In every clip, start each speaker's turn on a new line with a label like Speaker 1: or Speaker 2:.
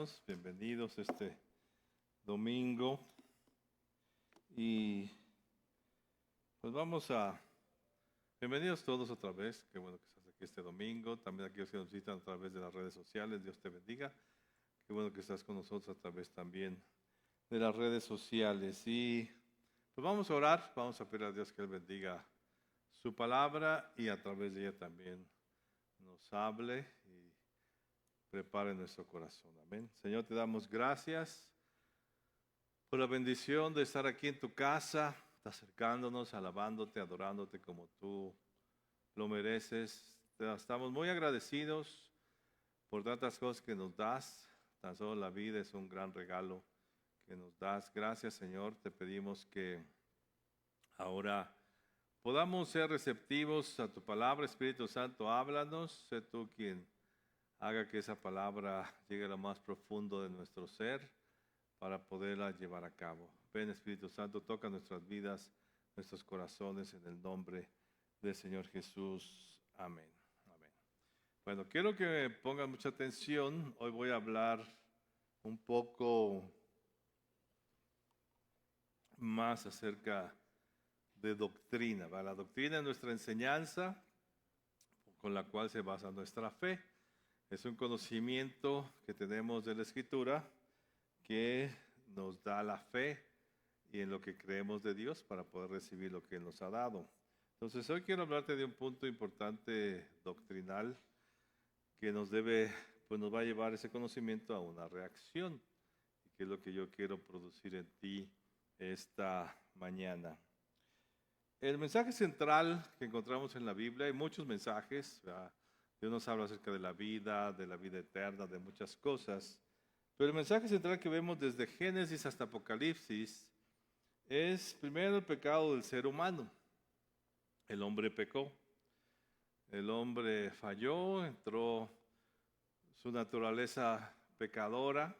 Speaker 1: hermanos, bienvenidos este domingo. Y pues bienvenidos todos otra vez. Qué bueno que estás aquí este domingo. También aquellos que nos visitan a través de las redes sociales, Dios te bendiga. Qué bueno que estás con nosotros a través también de las redes sociales. Y pues vamos a orar, vamos a pedir a Dios que Él bendiga su palabra y a través de ella también nos hable y prepare nuestro corazón. Amén. Señor, te damos gracias por la bendición de estar aquí en tu casa, acercándonos, alabándote, adorándote como tú lo mereces. Estamos muy agradecidos por tantas cosas que nos das. Tan solo la vida es un gran regalo que nos das. Gracias, Señor. Te pedimos que ahora podamos ser receptivos a tu palabra. Espíritu Santo, háblanos. Sé tú quien haga que esa palabra llegue a lo más profundo de nuestro ser para poderla llevar a cabo. Ven, Espíritu Santo, toca nuestras vidas, nuestros corazones en el nombre del Señor Jesús. Amén. Amén. Bueno, quiero que pongan mucha atención. Hoy voy a hablar un poco más acerca de doctrina. ¿Va? La doctrina es nuestra enseñanza con la cual se basa nuestra fe. Es un conocimiento que tenemos de la Escritura que nos da la fe y en lo que creemos de Dios para poder recibir lo que Él nos ha dado. Entonces, hoy quiero hablarte de un punto importante doctrinal que nos va a llevar ese conocimiento a una reacción, y que es lo que yo quiero producir en ti esta mañana. El mensaje central que encontramos en la Biblia, hay muchos mensajes, ¿verdad? Dios nos habla acerca de la vida eterna, de muchas cosas. Pero el mensaje central que vemos desde Génesis hasta Apocalipsis es primero el pecado del ser humano. El hombre pecó. El hombre falló, entró su naturaleza pecadora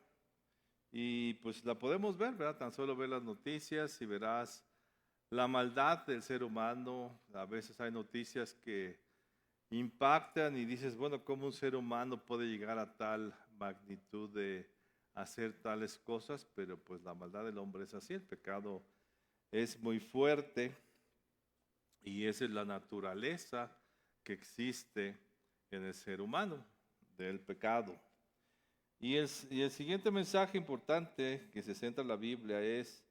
Speaker 1: y pues la podemos ver, ¿verdad? Tan solo ver las noticias y verás la maldad del ser humano. A veces hay noticias que impactan y dices, bueno, ¿cómo un ser humano puede llegar a tal magnitud de hacer tales cosas? Pero pues la maldad del hombre es así, el pecado es muy fuerte y esa es la naturaleza que existe en el ser humano, del pecado. Y el siguiente mensaje importante que se centra en la Biblia es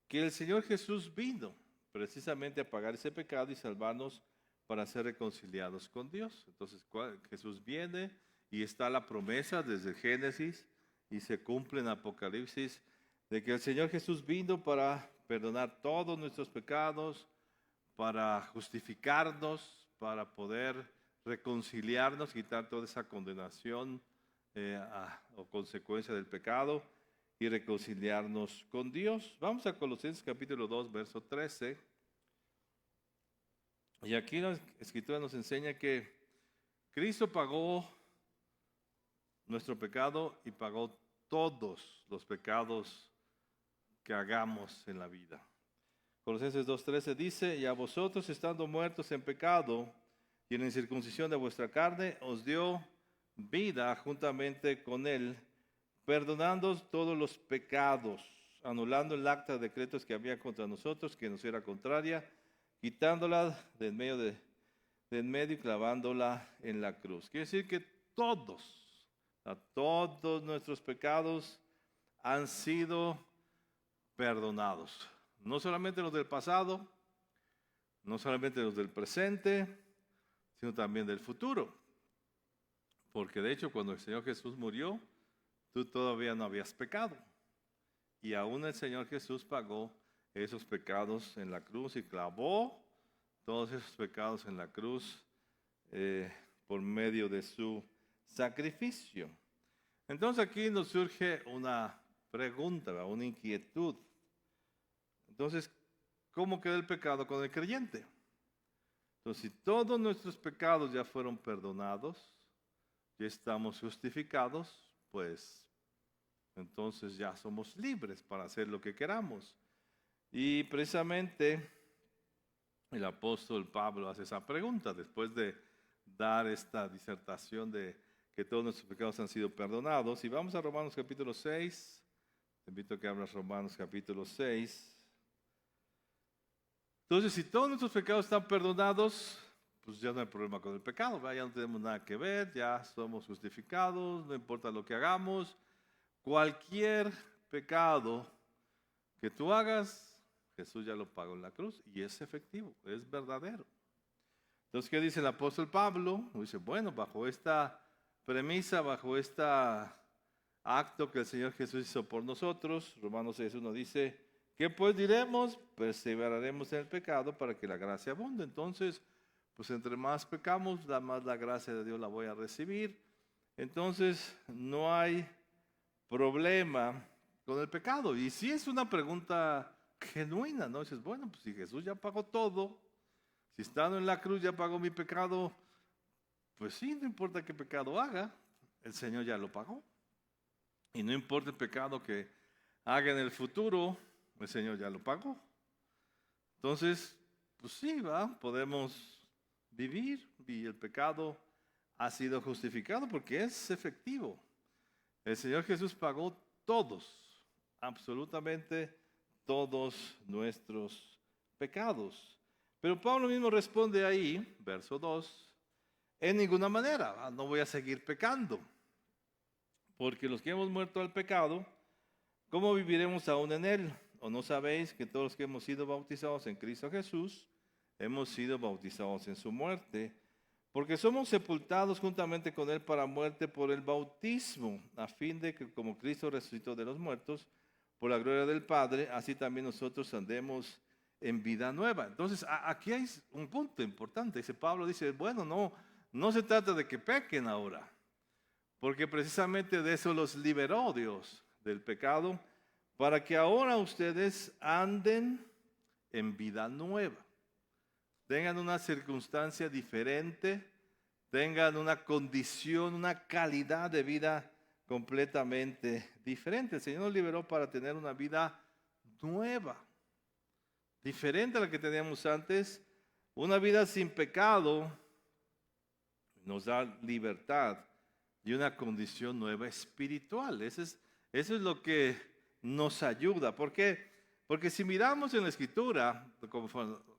Speaker 1: que el Señor Jesús vino precisamente a pagar ese pecado y salvarnos para ser reconciliados con Dios. Entonces Jesús viene y está la promesa desde Génesis y se cumple en Apocalipsis de que el Señor Jesús vino para perdonar todos nuestros pecados, para justificarnos, para poder reconciliarnos, quitar toda esa condenación o consecuencia del pecado y reconciliarnos con Dios. Vamos a Colosenses capítulo 2, verso 13. Y aquí la Escritura nos enseña que Cristo pagó nuestro pecado y pagó todos los pecados que hagamos en la vida. Colosenses 2:13 dice, y a vosotros estando muertos en pecado y en la incircuncisión de vuestra carne, os dio vida juntamente con Él, perdonándoos todos los pecados, anulando el acta de decretos que había contra nosotros, que nos era contraria, quitándola de en medio y clavándola en la cruz. Quiere decir que todos nuestros pecados han sido perdonados. No solamente los del pasado, no solamente los del presente, sino también del futuro. Porque de hecho cuando el Señor Jesús murió, tú todavía no habías pecado. Y aún el Señor Jesús pagó esos pecados en la cruz y clavó todos esos pecados en la cruz por medio de su sacrificio. Entonces aquí nos surge una pregunta, una inquietud. Entonces, ¿cómo queda el pecado con el creyente? Entonces, si todos nuestros pecados ya fueron perdonados, ya estamos justificados, pues entonces ya somos libres para hacer lo que queramos. Y precisamente el apóstol Pablo hace esa pregunta después de dar esta disertación de que todos nuestros pecados han sido perdonados. Y vamos a Romanos capítulo 6. Te invito a que abras Romanos capítulo 6. Entonces, si todos nuestros pecados están perdonados, pues ya no hay problema con el pecado, ¿verdad? Ya no tenemos nada que ver, ya somos justificados, no importa lo que hagamos. Cualquier pecado que tú hagas, Jesús ya lo pagó en la cruz y es efectivo, es verdadero. Entonces, ¿qué dice el apóstol Pablo? Dice, bueno, bajo esta premisa, bajo este acto que el Señor Jesús hizo por nosotros, Romanos 6:1 dice, ¿qué pues diremos? Perseveraremos en el pecado para que la gracia abunde. Entonces, pues entre más pecamos, más la gracia de Dios la voy a recibir. Entonces, no hay problema con el pecado. Y si es una pregunta genuina, ¿no? Dices, bueno, pues si Jesús ya pagó todo, si estando en la cruz ya pagó mi pecado, pues sí, no importa qué pecado haga, el Señor ya lo pagó. Y no importa el pecado que haga en el futuro, el Señor ya lo pagó. Entonces, pues sí, podemos vivir y el pecado ha sido justificado porque es efectivo. El Señor Jesús pagó todos, absolutamente todos nuestros pecados. Pero Pablo mismo responde ahí, verso 2, en ninguna manera, no voy a seguir pecando. Porque los que hemos muerto al pecado, ¿cómo viviremos aún en él? ¿O no sabéis que todos los que hemos sido bautizados en Cristo Jesús, hemos sido bautizados en su muerte? Porque somos sepultados juntamente con él para muerte por el bautismo, a fin de que como Cristo resucitó de los muertos, por la gloria del Padre, así también nosotros andemos en vida nueva. Entonces, aquí hay un punto importante. Dice Pablo, dice, bueno, no se trata de que pequen ahora, porque precisamente de eso los liberó Dios, del pecado, para que ahora ustedes anden en vida nueva. Tengan una circunstancia diferente, tengan una condición, una calidad de vida completamente diferente. El Señor nos liberó para tener una vida nueva, diferente a la que teníamos antes. Una vida sin pecado nos da libertad y una condición nueva espiritual. Eso es lo que nos ayuda. ¿Por qué? Porque si miramos en la Escritura,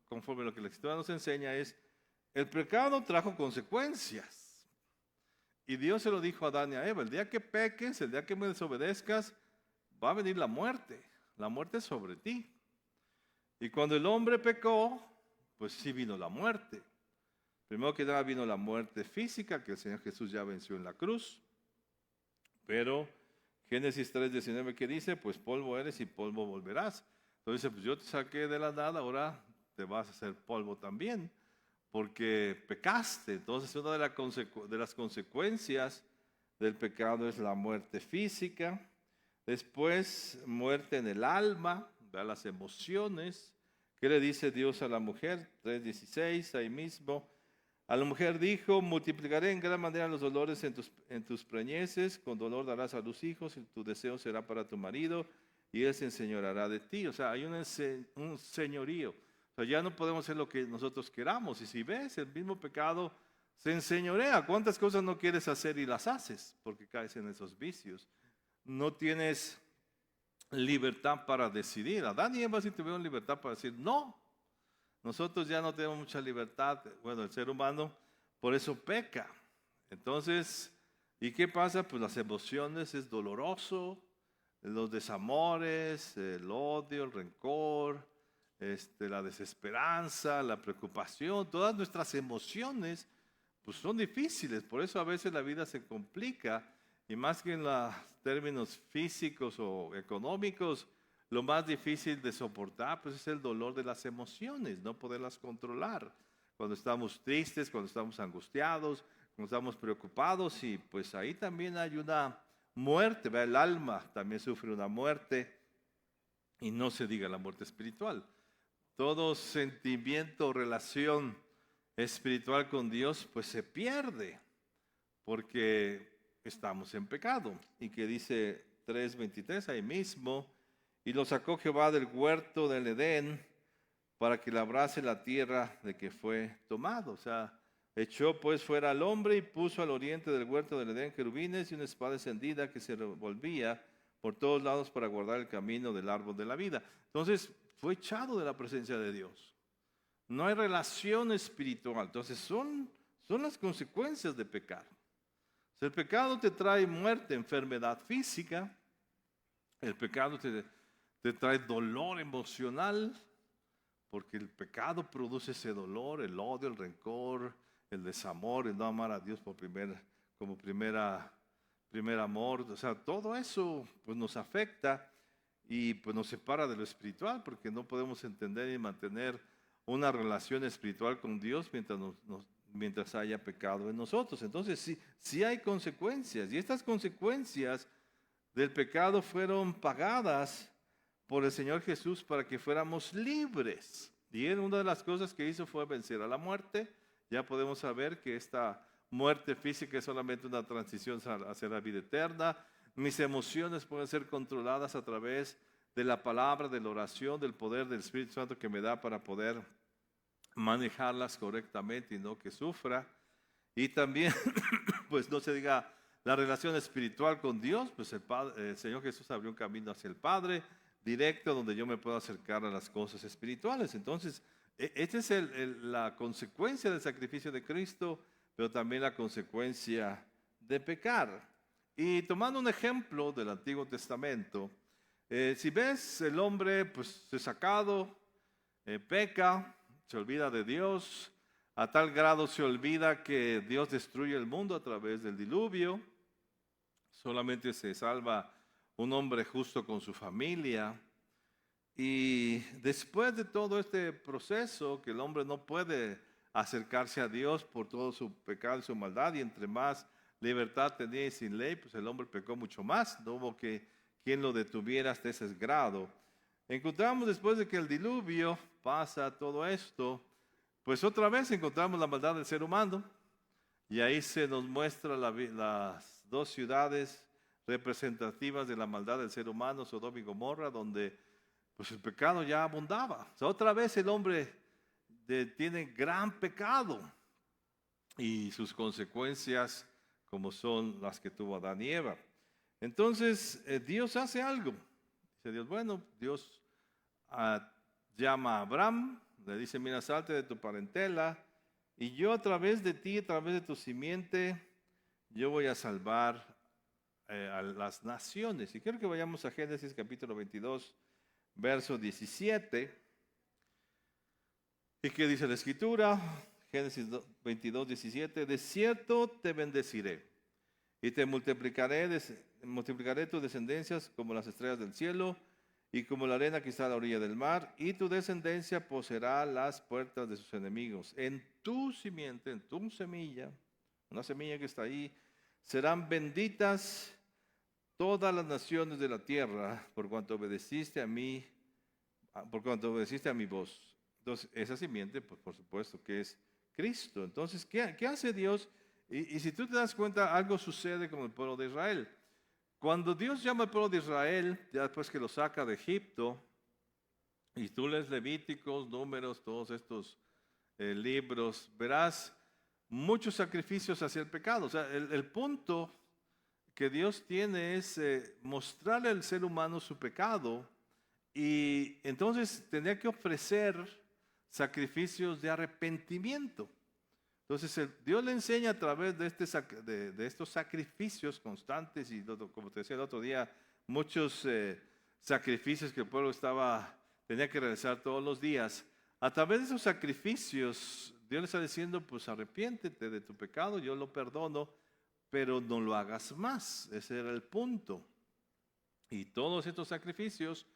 Speaker 1: conforme lo que la Escritura nos enseña, es el pecado trajo consecuencias. Y Dios se lo dijo a Adán y a Eva, el día que peques, el día que me desobedezcas, va a venir la muerte sobre ti. Y cuando el hombre pecó, pues sí vino la muerte. Primero que nada vino la muerte física, que el Señor Jesús ya venció en la cruz. Pero Génesis 3:19, ¿qué dice? Pues polvo eres y polvo volverás. Entonces, pues yo te saqué de la nada, ahora te vas a hacer polvo también, porque pecaste. Entonces, una de las consecuencias del pecado es la muerte física. Después, muerte en el alma, las emociones. ¿Qué le dice Dios a la mujer? 3:16, ahí mismo. A la mujer dijo, multiplicaré en gran manera los dolores en tus preñeces, con dolor darás a luz hijos, y tu deseo será para tu marido, y él se enseñoreará de ti. O sea, hay un señorío. O sea, ya no podemos hacer lo que nosotros queramos. Y si ves, el mismo pecado se enseñorea. ¿Cuántas cosas no quieres hacer y las haces? Porque caes en esos vicios. No tienes libertad para decidir. Adán y Eva sí tuvieron libertad para decir no. Nosotros ya no tenemos mucha libertad, bueno, el ser humano, por eso peca. Entonces, ¿y qué pasa? Pues las emociones es doloroso, los desamores, el odio, el rencor, la desesperanza, la preocupación, todas nuestras emociones, pues son difíciles. Por eso a veces la vida se complica, y más que en los términos físicos o económicos, lo más difícil de soportar pues es el dolor de las emociones, no poderlas controlar. Cuando estamos tristes, cuando estamos angustiados, cuando estamos preocupados, y pues ahí también hay una muerte, ¿verdad? El alma también sufre una muerte, y no se diga la muerte espiritual. Todo sentimiento o relación espiritual con Dios pues se pierde porque estamos en pecado. Y que dice 3:23 ahí mismo, y lo sacó Jehová del huerto del Edén para que labrase la tierra de que fue tomado. O sea, Echó pues fuera al hombre y puso al oriente del huerto del Edén querubines y una espada encendida que se revolvía por todos lados para guardar el camino del árbol de la vida. Entonces fue echado de la presencia de Dios. No hay relación espiritual. Entonces son las consecuencias de pecar. El pecado te trae muerte, enfermedad física. El pecado te trae dolor emocional, porque el pecado produce ese dolor, el odio, el rencor, el desamor, el no amar a Dios como primer amor. O sea, todo eso pues, nos afecta y pues, nos separa de lo espiritual, porque no podemos entender y mantener una relación espiritual con Dios mientras haya pecado en nosotros. Entonces sí hay consecuencias, y estas consecuencias del pecado fueron pagadas por el Señor Jesús para que fuéramos libres. Y él, una de las cosas que hizo fue vencer a la muerte. Ya podemos saber que esta muerte física es solamente una transición hacia la vida eterna. Mis emociones pueden ser controladas a través de la palabra, de la oración, del poder del Espíritu Santo que me da para poder manejarlas correctamente y no que sufra. Y también, pues no se diga, la relación espiritual con Dios, pues el Señor Jesús abrió un camino hacia el Padre directo donde yo me puedo acercar a las cosas espirituales. Entonces, esta es la consecuencia del sacrificio de Cristo, pero también la consecuencia de pecar. Y tomando un ejemplo del Antiguo Testamento, si ves el hombre pues desacado, peca, se olvida de Dios, a tal grado se olvida que Dios destruye el mundo a través del diluvio. Solamente se salva un hombre justo con su familia. Y después de todo este proceso, que el hombre no puede acercarse a Dios por todo su pecado y su maldad, y entre más libertad tenía y sin ley, pues el hombre pecó mucho más. No hubo quien lo detuviera hasta ese grado. Encontramos después de que el diluvio pasa todo esto, pues otra vez encontramos la maldad del ser humano. Y ahí se nos muestra las dos ciudades representativas de la maldad del ser humano, Sodoma y Gomorra, donde pues el pecado ya abundaba. O sea, otra vez el hombre tiene gran pecado y sus consecuencias como son las que tuvo Adán y Eva. Entonces Dios hace algo. Dice Dios, bueno, Dios llama a Abraham, le dice, mira, salte de tu parentela y yo a través de ti, a través de tu simiente, yo voy a salvar a las naciones. Y quiero que vayamos a Génesis capítulo 22, verso 17. ¿Y qué dice la Escritura? Génesis 22, 17. De cierto te bendeciré y te multiplicaré tus descendencias como las estrellas del cielo y como la arena que está a la orilla del mar, y tu descendencia poseerá las puertas de sus enemigos. En tu simiente, en tu semilla, una semilla que está ahí, serán benditas todas las naciones de la tierra, por cuanto obedeciste a mí, por cuanto obedeciste a mi voz. Entonces, esa simiente, pues por supuesto que es Cristo. Entonces, ¿qué hace Dios? Y si tú te das cuenta, algo sucede con el pueblo de Israel. Cuando Dios llama al pueblo de Israel, ya después que lo saca de Egipto, y tú lees Levíticos, Números, todos estos libros, verás muchos sacrificios hacia el pecado. O sea, el punto que Dios tiene es mostrarle al ser humano su pecado, y entonces tendría que ofrecer sacrificios de arrepentimiento. Entonces Dios le enseña a través de estos sacrificios constantes y como te decía el otro día, muchos sacrificios que el pueblo tenía que realizar todos los días. A través de esos sacrificios Dios le está diciendo, pues arrepiéntete de tu pecado, yo lo perdono, pero no lo hagas más. Ese era el punto. Y todos estos sacrificios,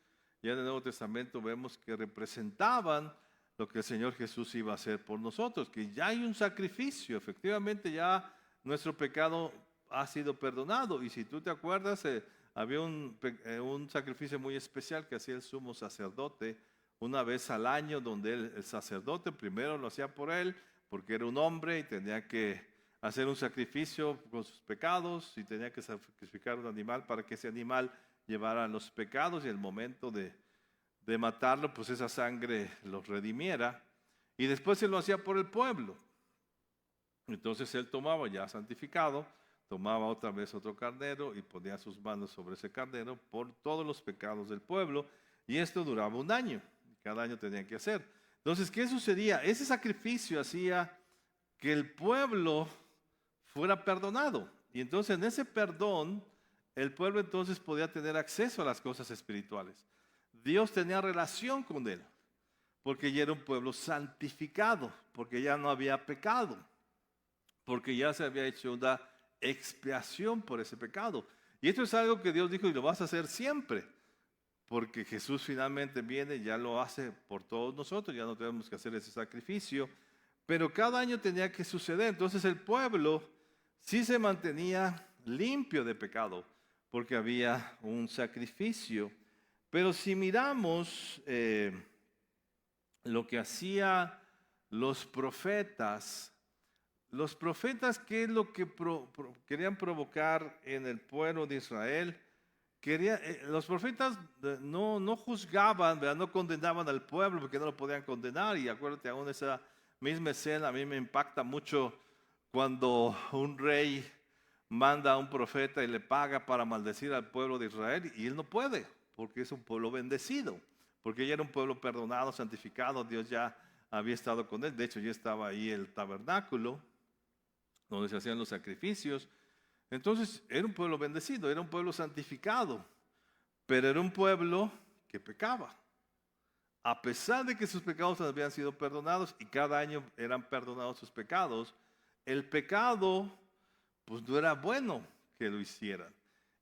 Speaker 1: ya en el Nuevo Testamento vemos que representaban lo que el Señor Jesús iba a hacer por nosotros, que ya hay un sacrificio, efectivamente ya nuestro pecado ha sido perdonado. Y si tú te acuerdas, había un sacrificio muy especial que hacía el sumo sacerdote una vez al año, donde el sacerdote primero lo hacía por él, porque era un hombre y tenía que hacer un sacrificio con sus pecados, y tenía que sacrificar un animal para que ese animal llevara los pecados, y el momento de matarlo, pues esa sangre los redimiera. Y después se lo hacía por el pueblo. Entonces él tomaba, ya santificado, tomaba otra vez otro carnero y ponía sus manos sobre ese carnero por todos los pecados del pueblo. Y esto duraba un año. Cada año tenían que hacer. Entonces, ¿qué sucedía? Ese sacrificio hacía que el pueblo fuera perdonado. Y entonces en ese perdón, el pueblo entonces podía tener acceso a las cosas espirituales. Dios tenía relación con él, porque ya era un pueblo santificado, porque ya no había pecado, porque ya se había hecho una expiación por ese pecado. Y esto es algo que Dios dijo y lo vas a hacer siempre, porque Jesús finalmente viene y ya lo hace por todos nosotros, ya no tenemos que hacer ese sacrificio, pero cada año tenía que suceder. Entonces el pueblo sí se mantenía limpio de pecado, porque había un sacrificio. Pero si miramos lo que hacían los profetas, ¿qué es lo que querían provocar en el pueblo de Israel? Los profetas no juzgaban, ¿verdad? No condenaban al pueblo porque no lo podían condenar. Y acuérdate, aún esa misma escena a mí me impacta mucho cuando un rey manda a un profeta y le paga para maldecir al pueblo de Israel y él no puede porque es un pueblo bendecido, porque ya era un pueblo perdonado, santificado, Dios ya había estado con él. De hecho, ya estaba ahí el tabernáculo donde se hacían los sacrificios. Entonces era un pueblo bendecido, era un pueblo santificado, pero era un pueblo que pecaba. A pesar de que sus pecados habían sido perdonados y cada año eran perdonados sus pecados, el pecado pues no era bueno que lo hicieran.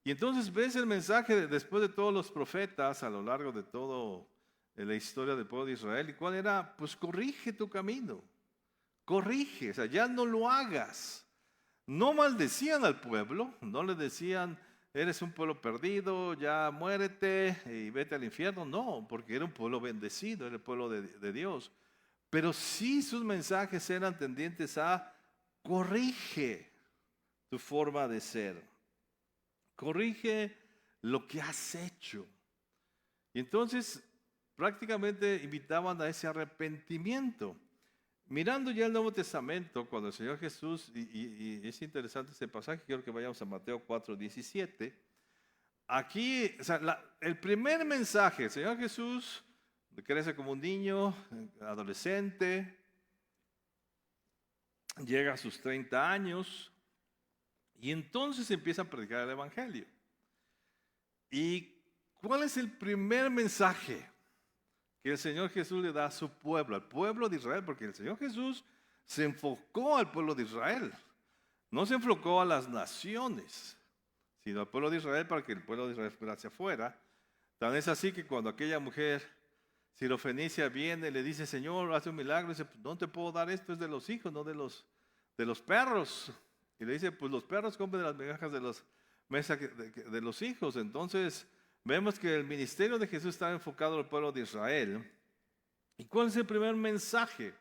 Speaker 1: Y entonces ves el mensaje después de todos los profetas a lo largo de toda la historia del pueblo de Israel. ¿Y cuál era? Pues corrige tu camino, corrige, o sea, ya no lo hagas. No maldecían al pueblo, no le decían, eres un pueblo perdido, ya muérete y vete al infierno. No, porque era un pueblo bendecido, era el pueblo de Dios. Pero sí sus mensajes eran tendientes a corrige tu forma de ser, corrige lo que has hecho. Y entonces prácticamente invitaban a ese arrepentimiento. Mirando ya el Nuevo Testamento, cuando el Señor Jesús, y es interesante ese pasaje, quiero que vayamos a Mateo 4:17. Aquí, o sea, el primer mensaje, el Señor Jesús crece como un niño, adolescente, llega a sus 30 años y entonces empieza a predicar el Evangelio. ¿Y cuál es el primer mensaje que el Señor Jesús le da a su pueblo, al pueblo de Israel? Porque el Señor Jesús se enfocó al pueblo de Israel, no se enfocó a las naciones, sino al pueblo de Israel para que el pueblo de Israel fuera hacia afuera. Tan es así que cuando aquella mujer sirofenicia viene y le dice, Señor, hace un milagro, dice, no te puedo dar esto, es de los hijos, no de los perros. Y le dice, pues los perros comen de las migajas de las mesas de los hijos. Entonces vemos que el ministerio de Jesús estaba enfocado al pueblo de Israel. ¿Y cuál es el primer mensaje?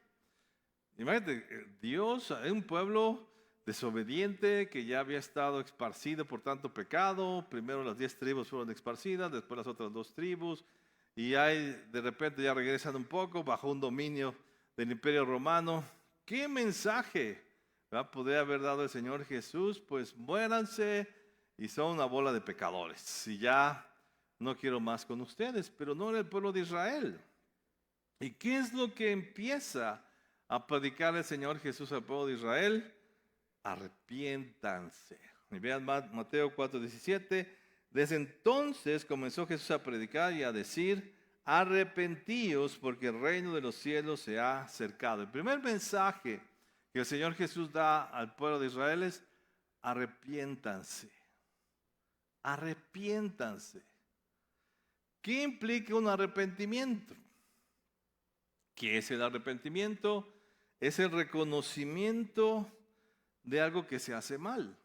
Speaker 1: Imagínate, Dios es un pueblo desobediente que ya había estado esparcido por tanto pecado. Primero las 10 tribus fueron esparcidas, después las otras 2 tribus. Y ahí de repente ya regresan un poco bajo un dominio del Imperio Romano. ¿Qué mensaje va a poder haber dado el Señor Jesús? Pues muéranse y son una bola de pecadores. Y ya no quiero más con ustedes, pero no era el pueblo de Israel. ¿Y qué es lo que empieza a predicar el Señor Jesús al pueblo de Israel? Arrepiéntanse. Y vean Mateo 4:17. Desde entonces comenzó Jesús a predicar y a decir, arrepentíos porque el reino de los cielos se ha acercado. El primer mensaje que el Señor Jesús da al pueblo de Israel es, arrepiéntanse. Arrepiéntanse. ¿Qué implica un arrepentimiento? ¿Qué es el arrepentimiento? Es el reconocimiento de algo que se hace mal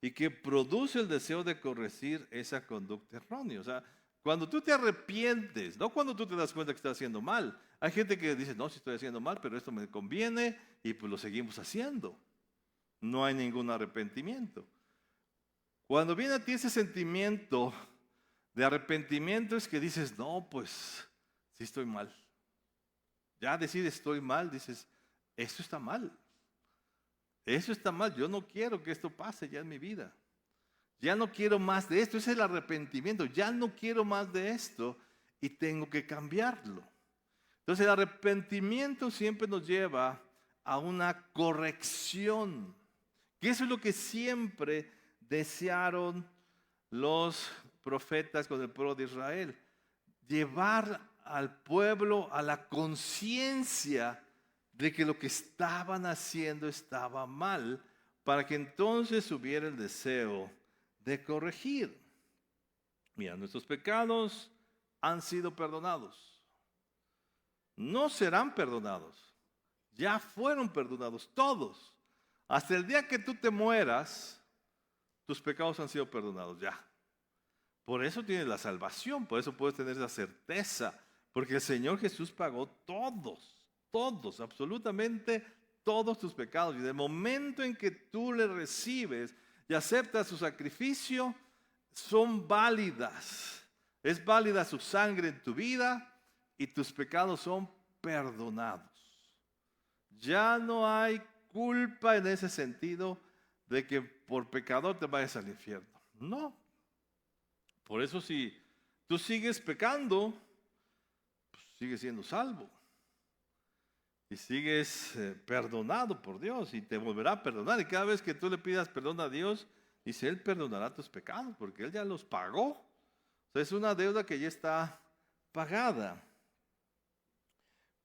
Speaker 1: y que produce el deseo de corregir esa conducta errónea. O sea, cuando tú te arrepientes, no cuando tú te das cuenta que estás haciendo mal. Hay gente que dice, no, si estoy haciendo mal, pero esto me conviene y pues lo seguimos haciendo. No hay ningún arrepentimiento. Cuando viene a ti ese sentimiento de arrepentimiento es que dices, no, pues sí estoy mal. Ya decides estoy mal, dices, esto está mal. Eso está mal, yo no quiero que esto pase ya en mi vida. Ya no quiero más de esto, ese es el arrepentimiento. Ya no quiero más de esto y tengo que cambiarlo. Entonces el arrepentimiento siempre nos lleva a una corrección. Que eso es lo que siempre desearon los profetas con el pueblo de Israel. Llevar al pueblo a la conciencia de que lo que estaban haciendo estaba mal, para que entonces hubiera el deseo de corregir. Mira, nuestros pecados han sido perdonados. No serán perdonados. Ya fueron perdonados todos. Hasta el día que tú te mueras, tus pecados han sido perdonados ya. Por eso tienes la salvación, por eso puedes tener esa certeza, porque el Señor Jesús pagó todos, absolutamente todos tus pecados. Y del momento en que tú le recibes y aceptas su sacrificio, son válidas. Es válida su sangre en tu vida y tus pecados son perdonados. Ya no hay culpa en ese sentido de que por pecador te vayas al infierno. No. Por eso si tú sigues pecando, pues sigues siendo salvo. Y sigues perdonado por Dios y te volverá a perdonar. Y cada vez que tú le pidas perdón a Dios, dice, Él perdonará tus pecados porque Él ya los pagó. O sea, es una deuda que ya está pagada.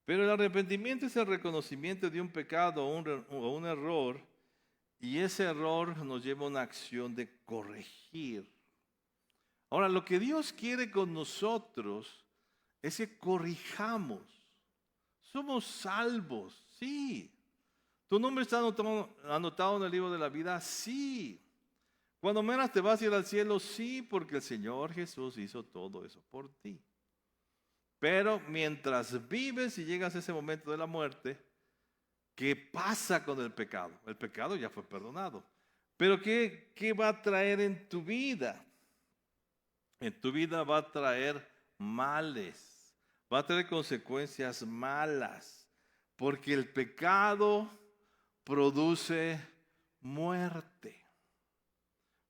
Speaker 1: Pero el arrepentimiento es el reconocimiento de un pecado o un error, y ese error nos lleva a una acción de corregir. Ahora, lo que Dios quiere con nosotros es que corrijamos. Somos salvos, sí. ¿Tu nombre está anotado en el libro de la vida? Sí. Cuando menos te vas a ir al cielo, sí, porque el Señor Jesús hizo todo eso por ti. Pero mientras vives y llegas a ese momento de la muerte, ¿qué pasa con el pecado? El pecado ya fue perdonado. Pero ¿qué va a traer en tu vida? En tu vida va a traer males, va a traer consecuencias malas, porque el pecado produce muerte.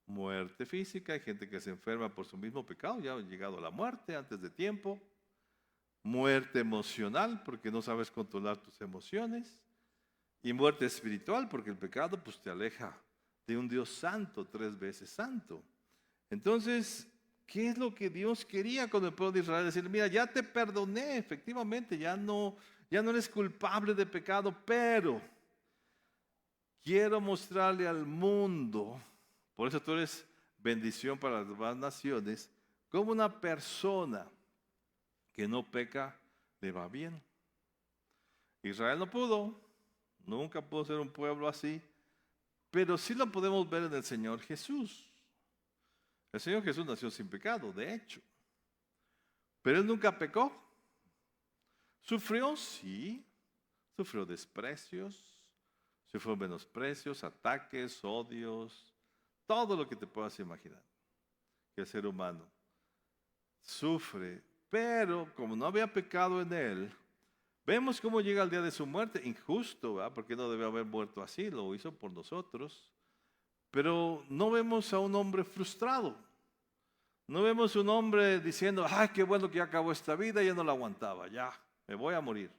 Speaker 1: Muerte física, hay gente que se enferma por su mismo pecado, ya ha llegado a la muerte antes de tiempo. Muerte emocional, porque no sabes controlar tus emociones. Y muerte espiritual, porque el pecado pues, te aleja de un Dios santo, 3 veces santo. Entonces, ¿qué es lo que Dios quería con el pueblo de Israel? Decir, mira, ya te perdoné, efectivamente, ya no eres culpable de pecado, pero quiero mostrarle al mundo, por eso tú eres bendición para las demás naciones, como una persona que no peca le va bien. Israel no pudo, nunca pudo ser un pueblo así, pero sí lo podemos ver en el Señor Jesús. El Señor Jesús nació sin pecado, de hecho, pero Él nunca pecó. Sufrió, sí, sufrió desprecios, sufrió menosprecios, ataques, odios, todo lo que te puedas imaginar que el ser humano sufre. Pero como no había pecado en Él, vemos cómo llega el día de su muerte, injusto, ¿verdad? Porque no debe haber muerto así, lo hizo por nosotros. Pero no vemos a un hombre frustrado. No vemos a un hombre diciendo, ay, qué bueno que ya acabó esta vida, ya no la aguantaba, ya, me voy a morir.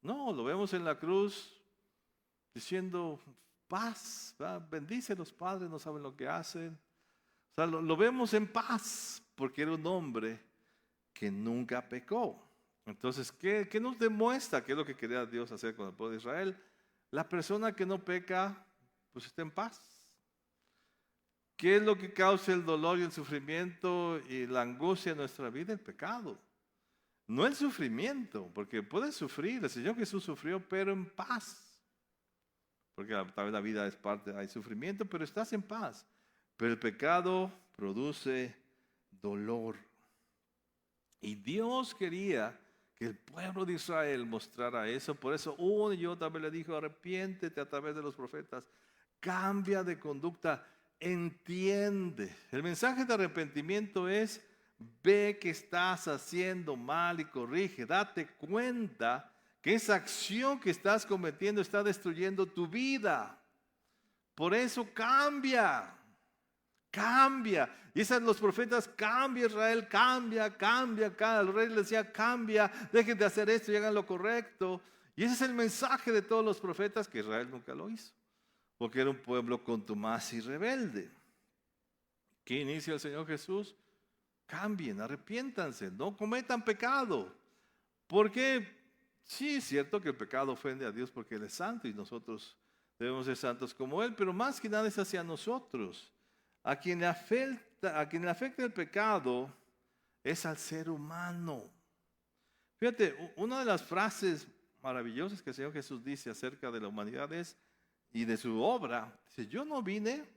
Speaker 1: No, lo vemos en la cruz diciendo, paz, ¿verdad? Bendice a los padres, no saben lo que hacen. O sea, lo vemos en paz, porque era un hombre que nunca pecó. Entonces, ¿qué nos demuestra? ¿Qué es lo que quería Dios hacer con el pueblo de Israel? La persona que no peca, pues está en paz. ¿Qué es lo que causa el dolor y el sufrimiento y la angustia en nuestra vida? El pecado. No el sufrimiento, porque puedes sufrir. El Señor Jesús sufrió, pero en paz. Porque tal vez la vida es parte, hay sufrimiento, pero estás en paz. Pero el pecado produce dolor. Y Dios quería que el pueblo de Israel mostrara eso. Por eso una y otra vez le dijo, arrepiéntete a través de los profetas. Cambia de conducta. Entiende. El mensaje de arrepentimiento es, ve que estás haciendo mal y corrige. Date cuenta que esa acción que estás cometiendo está destruyendo tu vida. Por eso cambia. Cambia. Y esos los profetas, cambia Israel, cambia, cambia, cambia. El rey le decía, cambia, dejen de hacer esto y hagan lo correcto. Y ese es el mensaje de todos los profetas, que Israel nunca lo hizo. Porque era un pueblo contumaz y rebelde. ¿Qué inicia el Señor Jesús? Cambien, arrepiéntanse, no cometan pecado. Porque sí es cierto que el pecado ofende a Dios porque Él es santo y nosotros debemos ser santos como Él, pero más que nada es hacia nosotros. A quien le afecta el pecado es al ser humano. Fíjate, una de las frases maravillosas que el Señor Jesús dice acerca de la humanidad es, y de su obra, dice, yo no vine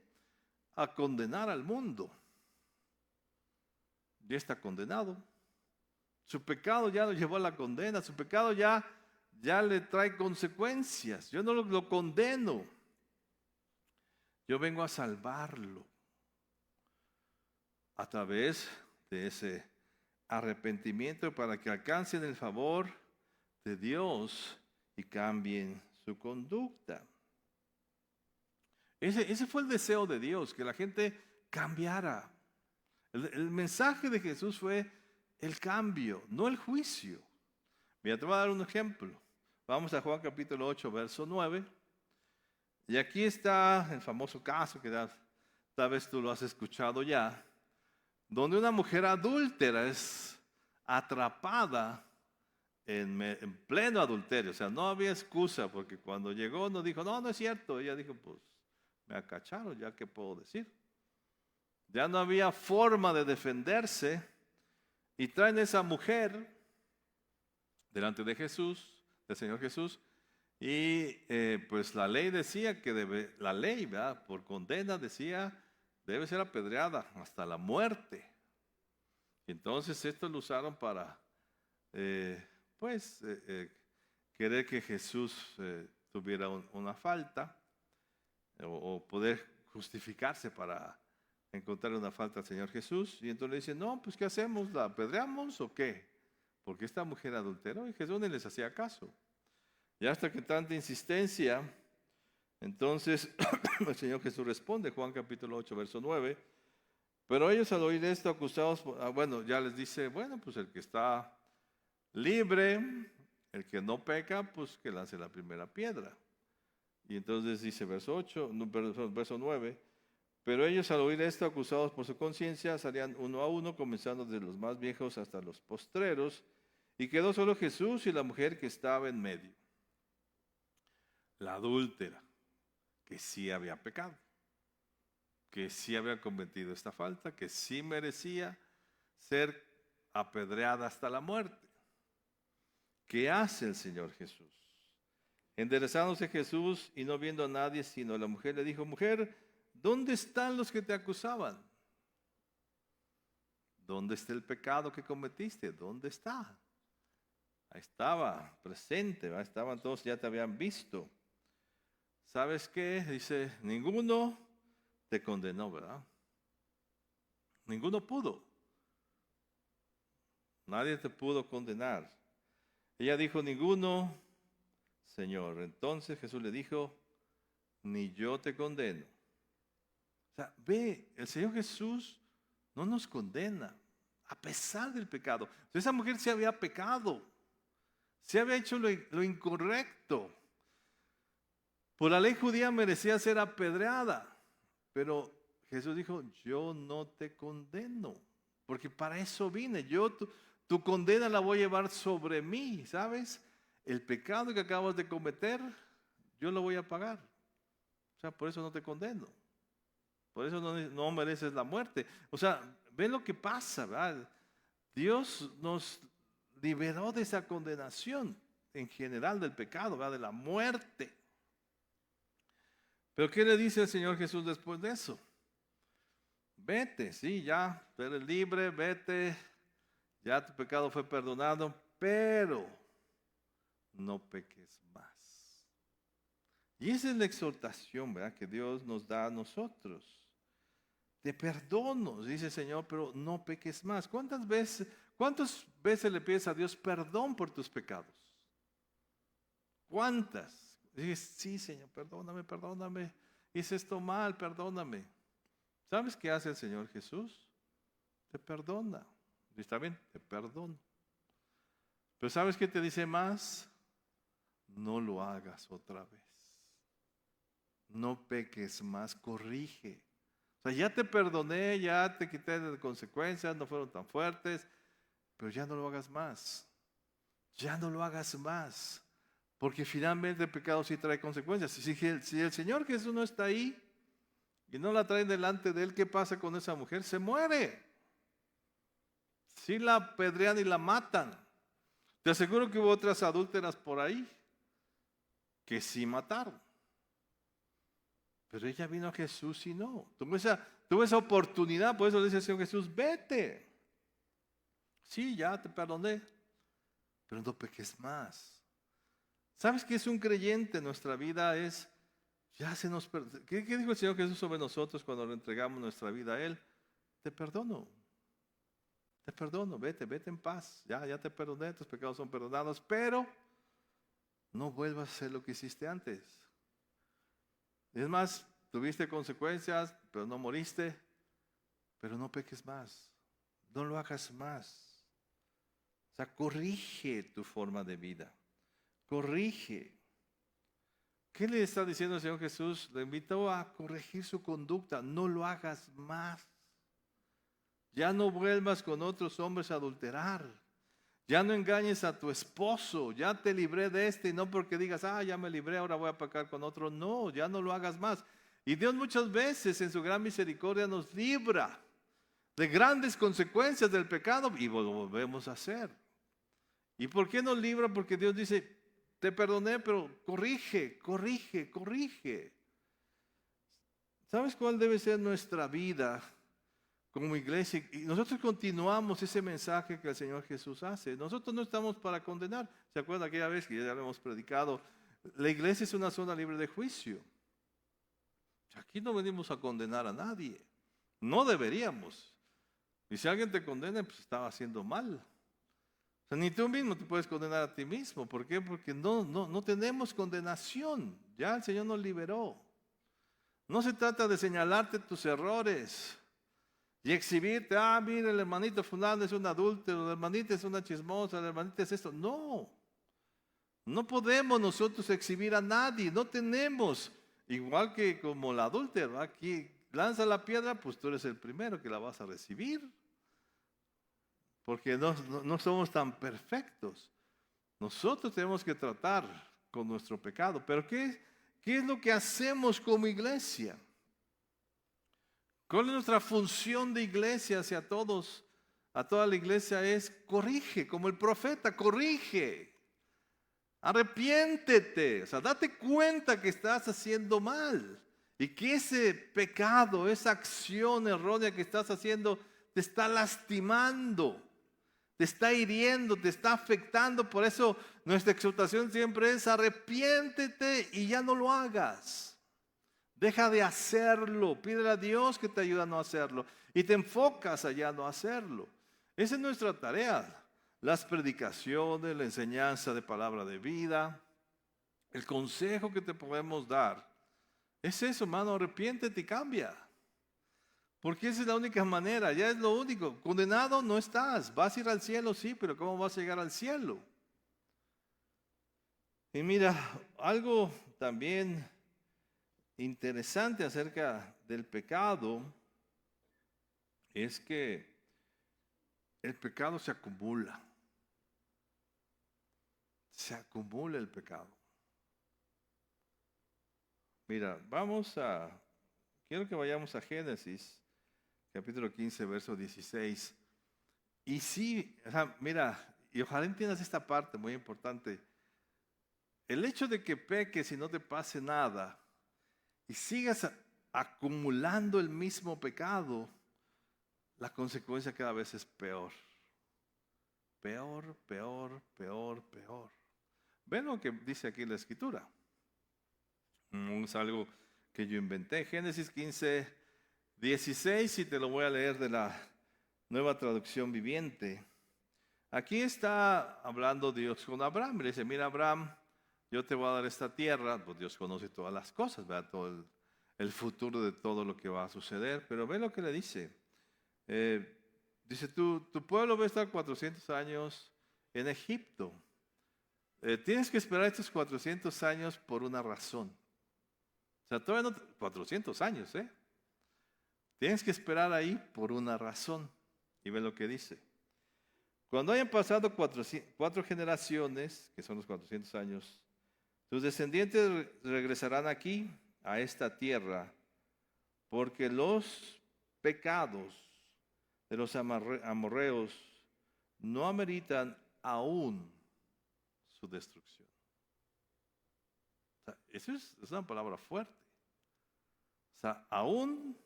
Speaker 1: a condenar al mundo. Ya está condenado. Su pecado ya lo llevó a la condena, su pecado ya le trae consecuencias. Yo no lo condeno. Yo vengo a salvarlo a través de ese arrepentimiento para que alcancen el favor de Dios y cambien su conducta. Ese fue el deseo de Dios, que la gente cambiara. El mensaje de Jesús fue el cambio, no el juicio. Mira, te voy a dar un ejemplo. Vamos a Juan capítulo 8, verso 9. Y aquí está el famoso caso que tal vez tú lo has escuchado ya, donde una mujer adúltera es atrapada en pleno adulterio. O sea, no había excusa, porque cuando llegó no dijo, no es cierto. Ella dijo, pues me acacharon, ya qué puedo decir. Ya no había forma de defenderse y traen a esa mujer delante de Jesús, del Señor Jesús, y pues la ley decía que la ley, ¿verdad? Por condena decía, debe ser apedreada hasta la muerte. Entonces esto lo usaron para, querer que Jesús tuviera una falta o poder justificarse para encontrar una falta al Señor Jesús. Y entonces le dicen, no, pues ¿qué hacemos? ¿La apedreamos o qué? Porque esta mujer adulteró y Jesús no les hacía caso. Y hasta que tanta insistencia, entonces el Señor Jesús responde, Juan capítulo 8, verso 9. Pero ellos al oír esto acusados, ya les dice, bueno, pues el que está libre, el que no peca, pues que lance la primera piedra. Y entonces dice verso 9, pero ellos al oír esto acusados por su conciencia salían uno a uno, comenzando desde los más viejos hasta los postreros, y quedó solo Jesús y la mujer que estaba en medio, la adúltera, que sí había pecado, que sí había cometido esta falta, que sí merecía ser apedreada hasta la muerte. ¿Qué hace el Señor Jesús? Enderezándose Jesús y no viendo a nadie sino a la mujer, le dijo, mujer, ¿dónde están los que te acusaban? ¿Dónde está el pecado que cometiste? ¿Dónde está? Ahí estaba, presente, ¿verdad? Estaban todos, ya te habían visto. ¿Sabes qué? Dice, ninguno te condenó, ¿verdad? Ninguno pudo. Nadie te pudo condenar. Ella dijo, ninguno, Señor. Entonces Jesús le dijo, ni yo te condeno. O sea, ve, el Señor Jesús no nos condena, a pesar del pecado. Esa mujer se había pecado, se había hecho lo incorrecto. Por la ley judía merecía ser apedreada, pero Jesús dijo, yo no te condeno, porque para eso vine. Tu condena la voy a llevar sobre mí, ¿sabes? El pecado que acabas de cometer, yo lo voy a pagar. O sea, por eso no te condeno. Por eso no mereces la muerte. O sea, ven lo que pasa, ¿verdad? Dios nos liberó de esa condenación en general del pecado, ¿verdad? De la muerte. Pero ¿qué le dice el Señor Jesús después de eso? Vete, sí, ya, tú eres libre, vete, ya tu pecado fue perdonado, pero no peques más. Y esa es la exhortación, ¿verdad? Que Dios nos da a nosotros. Te perdono, dice el Señor, pero no peques más. ¿Cuántas veces le pides a Dios perdón por tus pecados? ¿Cuántas? Dices, sí, Señor, perdóname. hice esto mal, perdóname. ¿Sabes qué hace el Señor Jesús? Te perdona. Y está bien, te perdono. Pero ¿sabes qué te dice más? No lo hagas otra vez. No peques más, corrige. O sea, ya te perdoné, ya te quité de consecuencias, no fueron tan fuertes, pero ya no lo hagas más. Ya no lo hagas más. Porque finalmente el pecado sí trae consecuencias. Si el Señor Jesús no está ahí y no la traen delante de Él, ¿qué pasa con esa mujer? Se muere. Sí la apedrean y la matan. Te aseguro que hubo otras adúlteras por ahí que sí mataron. Pero ella vino a Jesús y no. Tuvo esa oportunidad, por eso le dice el Señor Jesús, vete. Sí, ya te perdoné, pero no peques más. ¿Sabes qué es un creyente en nuestra vida? ¿Qué dijo el Señor Jesús sobre nosotros cuando le entregamos nuestra vida a Él? Te perdono, vete en paz. Ya te perdoné, tus pecados son perdonados, pero no vuelvas a hacer lo que hiciste antes. Es más, tuviste consecuencias, pero no moriste, pero no peques más, no lo hagas más. O sea, corrige tu forma de vida, corrige. ¿Qué le está diciendo el Señor Jesús? Le invitó a corregir su conducta, no lo hagas más. Ya no vuelvas con otros hombres a adulterar. Ya no engañes a tu esposo, ya te libré de este, y no porque digas, ya me libré, ahora voy a pecar con otro. No, ya no lo hagas más. Y Dios muchas veces en su gran misericordia nos libra de grandes consecuencias del pecado y lo volvemos a hacer. ¿Y por qué nos libra? Porque Dios dice, te perdoné, pero corrige. ¿Sabes cuál debe ser nuestra vida como iglesia? Y nosotros continuamos ese mensaje que el Señor Jesús hace. Nosotros no estamos para condenar. ¿Se acuerdan aquella vez que ya lo hemos predicado? La iglesia es una zona libre de juicio. Aquí no venimos a condenar a nadie. No deberíamos. Y si alguien te condena, pues estaba haciendo mal. O sea, ni tú mismo te puedes condenar a ti mismo. ¿Por qué? Porque no tenemos condenación. Ya el Señor nos liberó. No se trata de señalarte tus errores y exhibirte, mira, el hermanito fulano es un adúltero, la hermanita es una chismosa, la hermanita es esto. No podemos nosotros exhibir a nadie, no tenemos. Igual que como la adúltera, aquí lanza la piedra, pues tú eres el primero que la vas a recibir. Porque no somos tan perfectos. Nosotros tenemos que tratar con nuestro pecado. Pero ¿qué es lo que hacemos como iglesia? ¿Cuál es nuestra función de iglesia hacia todos? A toda la iglesia es corrige, como el profeta, corrige. Arrepiéntete, o sea, date cuenta que estás haciendo mal y que ese pecado, esa acción errónea que estás haciendo te está lastimando, te está hiriendo, te está afectando. Por eso nuestra exhortación siempre es arrepiéntete y ya no lo hagas. Deja de hacerlo, pídele a Dios que te ayude a no hacerlo y te enfocas a ya no hacerlo. Esa es nuestra tarea. Las predicaciones, la enseñanza de palabra de vida, el consejo que te podemos dar. Es eso, hermano, arrepiéntete y cambia. Porque esa es la única manera, ya es lo único. Condenado no estás, vas a ir al cielo, sí, pero ¿cómo vas a llegar al cielo? Y mira, algo también interesante acerca del pecado es que el pecado se acumula. Se acumula el pecado. Mira, quiero que vayamos a Génesis, capítulo 15, verso 16. Y sí, mira, y ojalá entiendas esta parte muy importante. El hecho de que peques y no te pase nada, y sigas acumulando el mismo pecado, la consecuencia cada vez es peor. Peor. ¿Ven lo que dice aquí la Escritura? No es algo que yo inventé. Génesis 15, 16, y te lo voy a leer de la Nueva Traducción Viviente. Aquí está hablando Dios con Abraham. Le dice, mira Abraham, yo te voy a dar esta tierra. Pues Dios conoce todas las cosas, ¿verdad? Todo el futuro de todo lo que va a suceder. Pero ve lo que le dice. Dice, tu pueblo va a estar 400 años en Egipto. Tienes que esperar estos 400 años por una razón. O sea, todavía no, 400 años, ¿eh? Tienes que esperar ahí por una razón. Y ve lo que dice. Cuando hayan pasado 4 generaciones, que son los 400 años, tus descendientes regresarán aquí, a esta tierra, porque los pecados de los amorreos no ameritan aún su destrucción. O sea, eso es una palabra fuerte. O sea, aún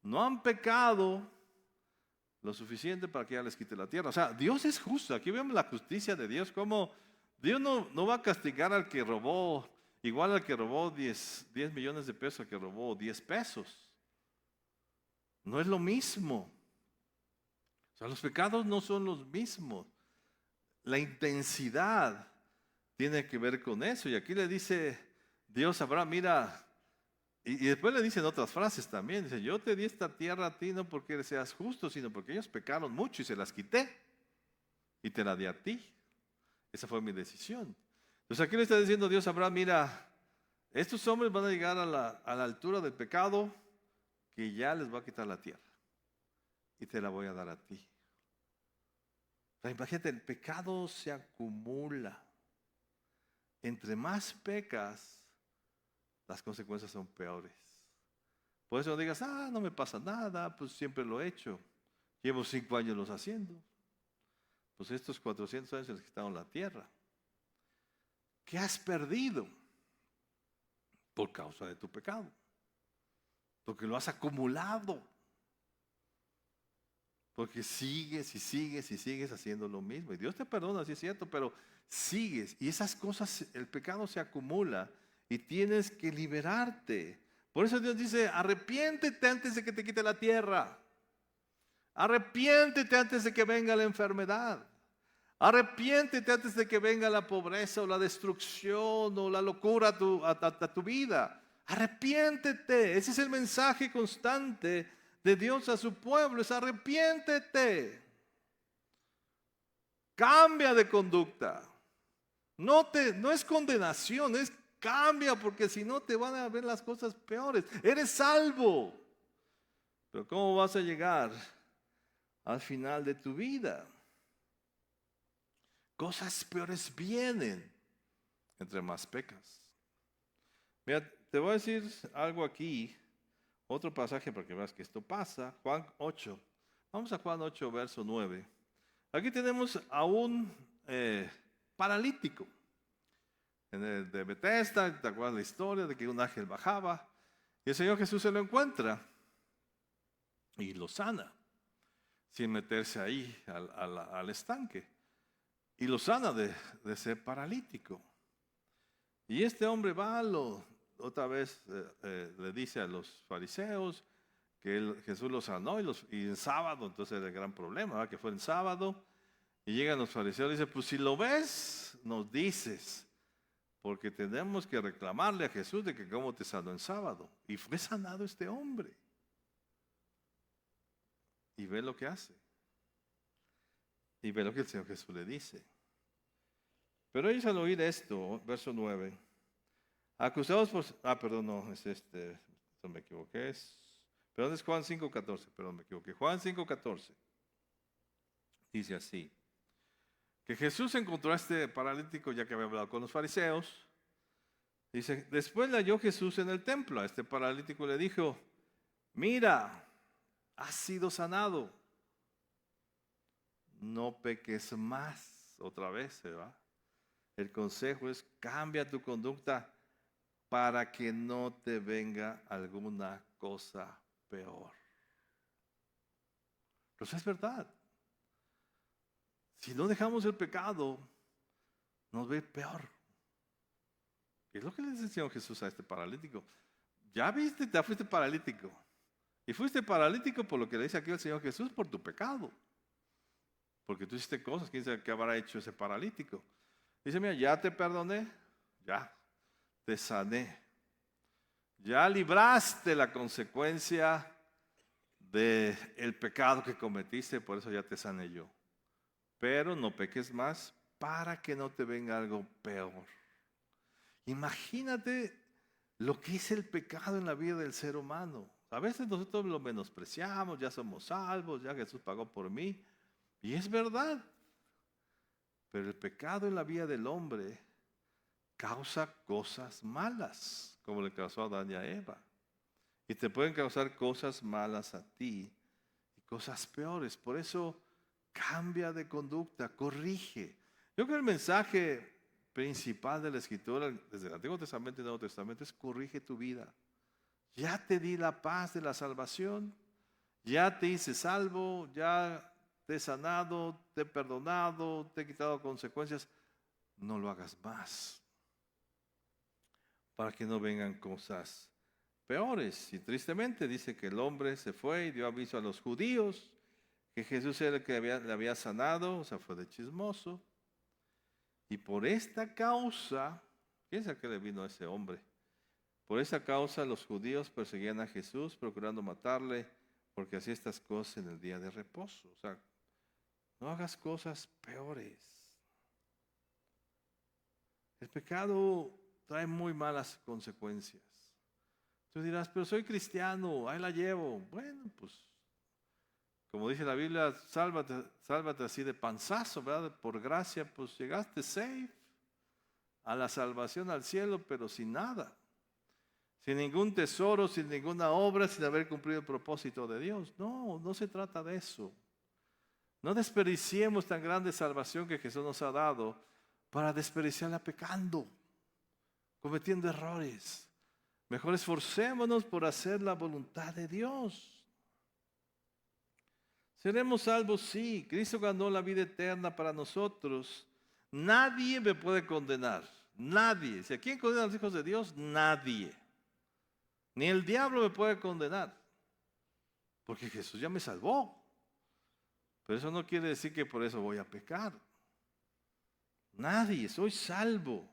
Speaker 1: no han pecado lo suficiente para que ya les quite la tierra. O sea, Dios es justo. Aquí vemos la justicia de Dios, como Dios no va a castigar al que robó, igual al que robó 10 millones de pesos, al que robó 10 pesos. No es lo mismo. O sea, los pecados no son los mismos. La intensidad tiene que ver con eso. Y aquí le dice Dios a Abraham, mira, y después le dicen otras frases también. Dice, yo te di esta tierra a ti no porque seas justo, sino porque ellos pecaron mucho y se las quité. Y te la di a ti. Esa fue mi decisión. Entonces aquí le está diciendo Dios a Abraham, mira, estos hombres van a llegar a la altura del pecado que ya les va a quitar la tierra. Y te la voy a dar a ti. O sea, imagínate, el pecado se acumula. Entre más pecas, las consecuencias son peores. Por eso no digas, no me pasa nada, pues siempre lo he hecho. Llevo 5 años los haciendo. Pues estos 400 años se les quitaron la tierra. ¿Qué has perdido? Por causa de tu pecado. Porque lo has acumulado. Porque sigues y sigues y sigues haciendo lo mismo. Y Dios te perdona, sí es cierto, pero sigues. Y esas cosas, el pecado se acumula y tienes que liberarte. Por eso Dios dice, arrepiéntete antes de que te quite la tierra. Arrepiéntete antes de que venga la enfermedad. Arrepiéntete antes de que venga la pobreza o la destrucción o la locura a tu vida. Arrepiéntete. Ese es el mensaje constante de Dios a su pueblo. Es arrepiéntete. Cambia de conducta. No es condenación, es cambia, porque si no te van a ver las cosas peores. Eres salvo. Pero ¿cómo vas a llegar al final de tu vida? Cosas peores vienen entre más pecas. Mira, te voy a decir algo aquí, otro pasaje para que veas que esto pasa. Juan 8. Vamos a Juan 8, verso 9. Aquí tenemos a un paralítico. En el de Bethesda, ¿te acuerdas la historia de que un ángel bajaba? Y el Señor Jesús se lo encuentra y lo sana, sin meterse ahí al estanque. Y lo sana de ser paralítico. Y este hombre va, otra vez le dice a los fariseos que Jesús lo sanó y en sábado, entonces era el gran problema, ¿verdad? Que fue en sábado. Y llegan los fariseos y dicen, pues si lo ves, nos dices, porque tenemos que reclamarle a Jesús de que cómo te sanó en sábado. Y fue sanado este hombre. Y ve lo que hace. Y ve lo que el Señor Jesús le dice. Pero ellos al oír esto, verso 9, acusados por... perdón, no, es no me equivoqué, perdón, es Juan 5:14, perdón, me equivoqué. Juan 5:14 dice así, que Jesús encontró a este paralítico ya que había hablado con los fariseos. Dice, después le halló Jesús en el templo. A este paralítico le dijo, mira, has sido sanado. No peques más. Otra vez se va. El consejo es, cambia tu conducta para que no te venga alguna cosa peor. Pero es verdad. Si no dejamos el pecado, nos ve peor. Es lo que le dice el Señor Jesús a este paralítico. Ya viste, ya fuiste paralítico. Y fuiste paralítico por lo que le dice aquí el Señor Jesús, por tu pecado. Porque tú hiciste cosas, quién sabe qué habrá hecho ese paralítico. Dice, mira, ya te perdoné, ya, te sané. Ya libraste la consecuencia del pecado que cometiste, por eso ya te sané yo. Pero no peques más para que no te venga algo peor. Imagínate lo que es el pecado en la vida del ser humano. A veces nosotros lo menospreciamos, ya somos salvos, ya Jesús pagó por mí. Y es verdad. Pero el pecado en la vida del hombre causa cosas malas, como le causó a Adán y a Eva. Y te pueden causar cosas malas a ti y cosas peores. Por eso cambia de conducta, corrige. Yo creo que el mensaje principal de la Escritura, desde el Antiguo Testamento y el Nuevo Testamento, es corrige tu vida. Ya te di la paz de la salvación, ya te hice salvo, ya te he sanado, te he perdonado, te he quitado consecuencias. No lo hagas más, para que no vengan cosas peores. Y tristemente dice que el hombre se fue y dio aviso a los judíos que Jesús era el que le había sanado, o sea, fue de chismoso. Y por esta causa, ¿quién sabe qué le vino a ese hombre? Por esa causa los judíos perseguían a Jesús, procurando matarle, porque hacía estas cosas en el día de reposo. O sea, no hagas cosas peores. El pecado trae muy malas consecuencias. Tú dirás, pero soy cristiano, ahí la llevo. Bueno, pues, como dice la Biblia, sálvate, sálvate así de panzazo, ¿verdad? Por gracia, pues llegaste safe a la salvación, al cielo, pero sin nada. Sin ningún tesoro, sin ninguna obra, sin haber cumplido el propósito de Dios. No, no se trata de eso. No desperdiciemos tan grande salvación que Jesús nos ha dado para desperdiciarla pecando, cometiendo errores. Mejor esforcémonos por hacer la voluntad de Dios. ¿Seremos salvos? Sí. Cristo ganó la vida eterna para nosotros. Nadie me puede condenar. Nadie. ¿A quién condena a los hijos de Dios? Nadie. Ni el diablo me puede condenar. Porque Jesús ya me salvó. Pero eso no quiere decir que por eso voy a pecar. Nadie, soy salvo.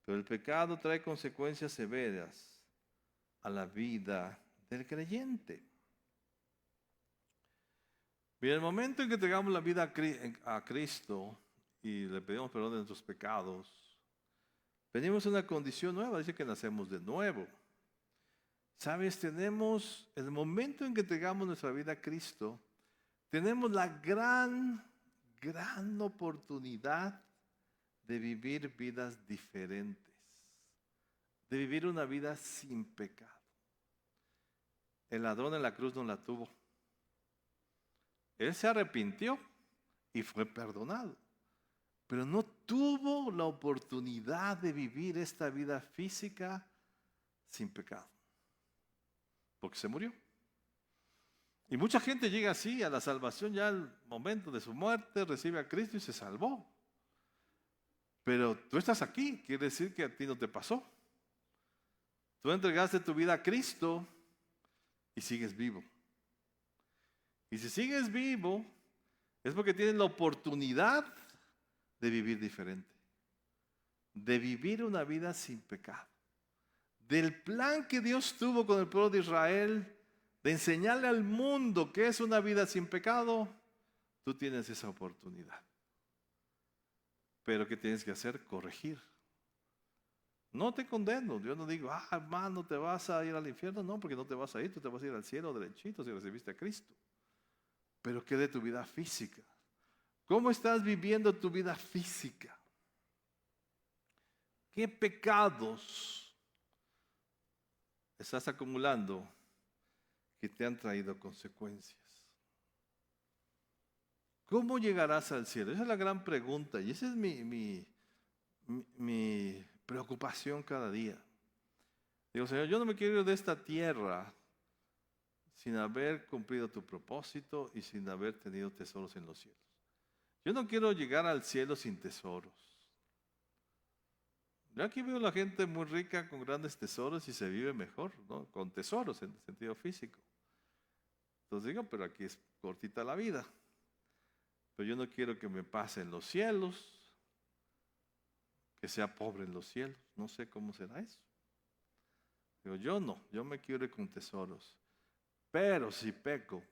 Speaker 1: Pero el pecado trae consecuencias severas a la vida del creyente. Y en el momento en que tengamos la vida a Cristo y le pedimos perdón de nuestros pecados, venimos a una condición nueva, dice que nacemos de nuevo. ¿Sabes? Tenemos, el momento en que tengamos nuestra vida a Cristo, tenemos la gran oportunidad de vivir vidas diferentes, de vivir una vida sin pecado. El ladrón en la cruz no la tuvo. Él se arrepintió y fue perdonado, pero no tuvo la oportunidad de vivir esta vida física sin pecado, porque se murió. Y mucha gente llega así a la salvación ya al momento de su muerte, recibe a Cristo y se salvó. Pero tú estás aquí, quiere decir que a ti no te pasó. Tú entregaste tu vida a Cristo y sigues vivo. Y si sigues vivo, es porque tienes la oportunidad de vivir diferente. De vivir una vida sin pecado. Del plan que Dios tuvo con el pueblo de Israel, de enseñarle al mundo qué es una vida sin pecado, tú tienes esa oportunidad. Pero ¿qué tienes que hacer? Corregir. No te condeno. Yo no digo, hermano, te vas a ir al infierno. No, porque no te vas a ir. Tú te vas a ir al cielo derechito si recibiste a Cristo. Pero ¿qué de tu vida física? ¿Cómo estás viviendo tu vida física? ¿Qué pecados estás acumulando que te han traído consecuencias? ¿Cómo llegarás al cielo? Esa es la gran pregunta y esa es mi preocupación cada día. Digo, Señor, yo no me quiero ir de esta tierra sin haber cumplido tu propósito y sin haber tenido tesoros en los cielos. Yo no quiero llegar al cielo sin tesoros. Yo aquí veo a la gente muy rica con grandes tesoros y se vive mejor, ¿no? Con tesoros en el sentido físico. Entonces digo, pero aquí es cortita la vida. Pero yo no quiero que me pase en los cielos, que sea pobre en los cielos. No sé cómo será eso. Digo, yo no, yo me quiero ir con tesoros. Pero si peco,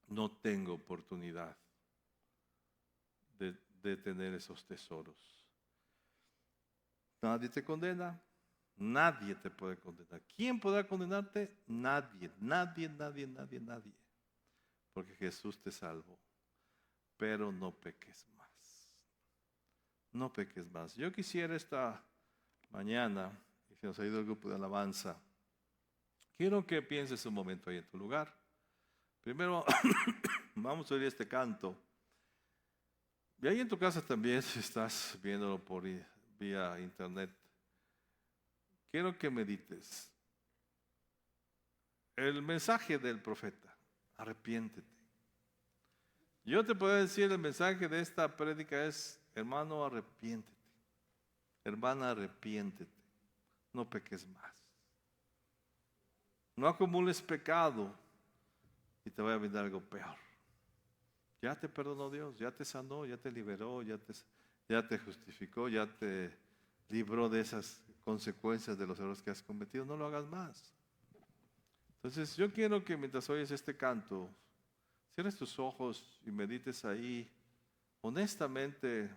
Speaker 1: no tengo oportunidad de tener esos tesoros. Nadie te condena, nadie te puede condenar. ¿Quién podrá condenarte? Nadie, nadie, nadie, nadie, nadie. Porque Jesús te salvó. Pero no peques más. No peques más. Yo quisiera esta mañana, y si nos ha ido el grupo de alabanza, quiero que pienses un momento ahí en tu lugar. Primero, vamos a oír este canto. Y ahí en tu casa también, si estás viéndolo por vía internet, quiero que medites el mensaje del profeta. Arrepiéntete. Yo te puedo decir, el mensaje de esta prédica es: hermano, arrepiéntete. Hermana, arrepiéntete. No peques más. No acumules pecado y te va a venir algo peor. Ya te perdonó Dios, ya te sanó, ya te liberó, ya te justificó, ya te libró de esas consecuencias de los errores que has cometido. No lo hagas más. Entonces yo quiero que mientras oyes este canto, cierres tus ojos y medites ahí honestamente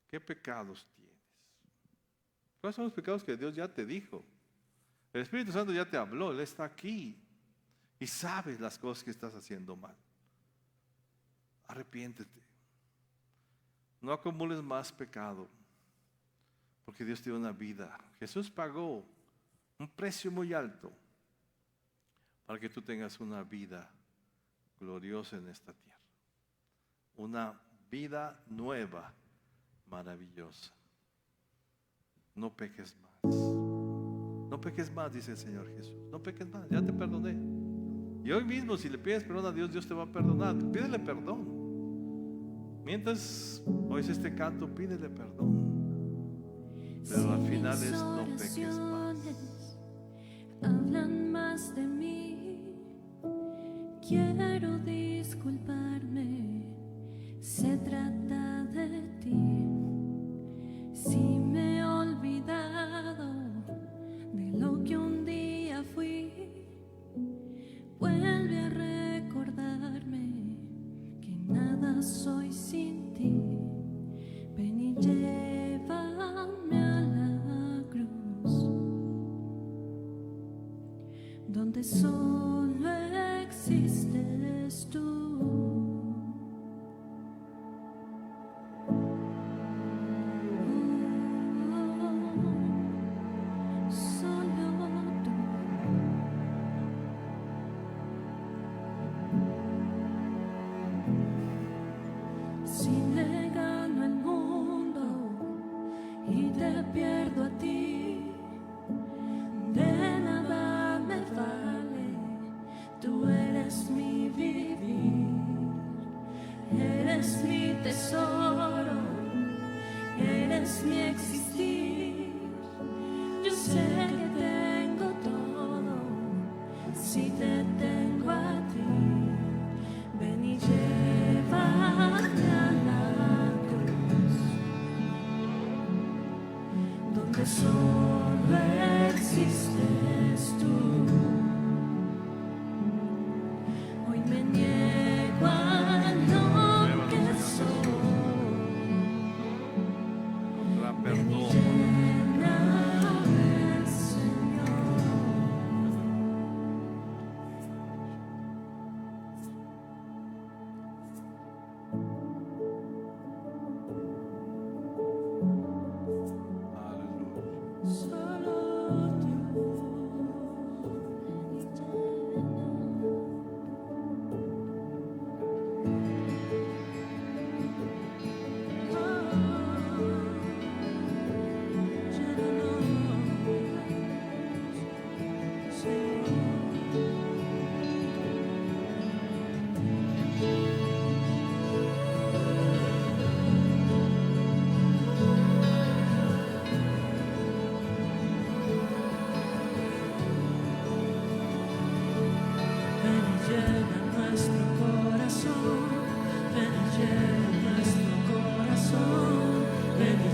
Speaker 1: qué pecados tienes. ¿Cuáles son los pecados que Dios ya te dijo? El Espíritu Santo ya te habló, Él está aquí y sabe las cosas que estás haciendo mal. Arrepiéntete. No acumules más pecado, porque Dios te dio una vida. Jesús pagó un precio muy alto para que tú tengas una vida gloriosa en esta tierra. Una vida nueva, maravillosa. No peques más. No peques más, dice el Señor Jesús. No peques más, ya te perdoné. Y hoy mismo, si le pides perdón a Dios, Dios te va a perdonar. Pídele perdón. Mientras oyes este canto, pídele perdón. Pero al final es: no peques más.
Speaker 2: Hablan más de mí. Quiero disculparme. Se trata de ti. Si me he olvidado de lo que un día fui, vuelve a recordarme que nada soy sin ti. Ven y llévame a la cruz, donde solo existes tú. Pierdo a ti, de nada me vale. Tú eres mi vivir, eres mi tesoro, eres mi existir. Yo sé que tengo todo si te tengo a ti. Ven y llévame a la cruz, donde solo existes tú. Hoy me niego a lo que soy. Ven y lléname, Señor. Solo tú.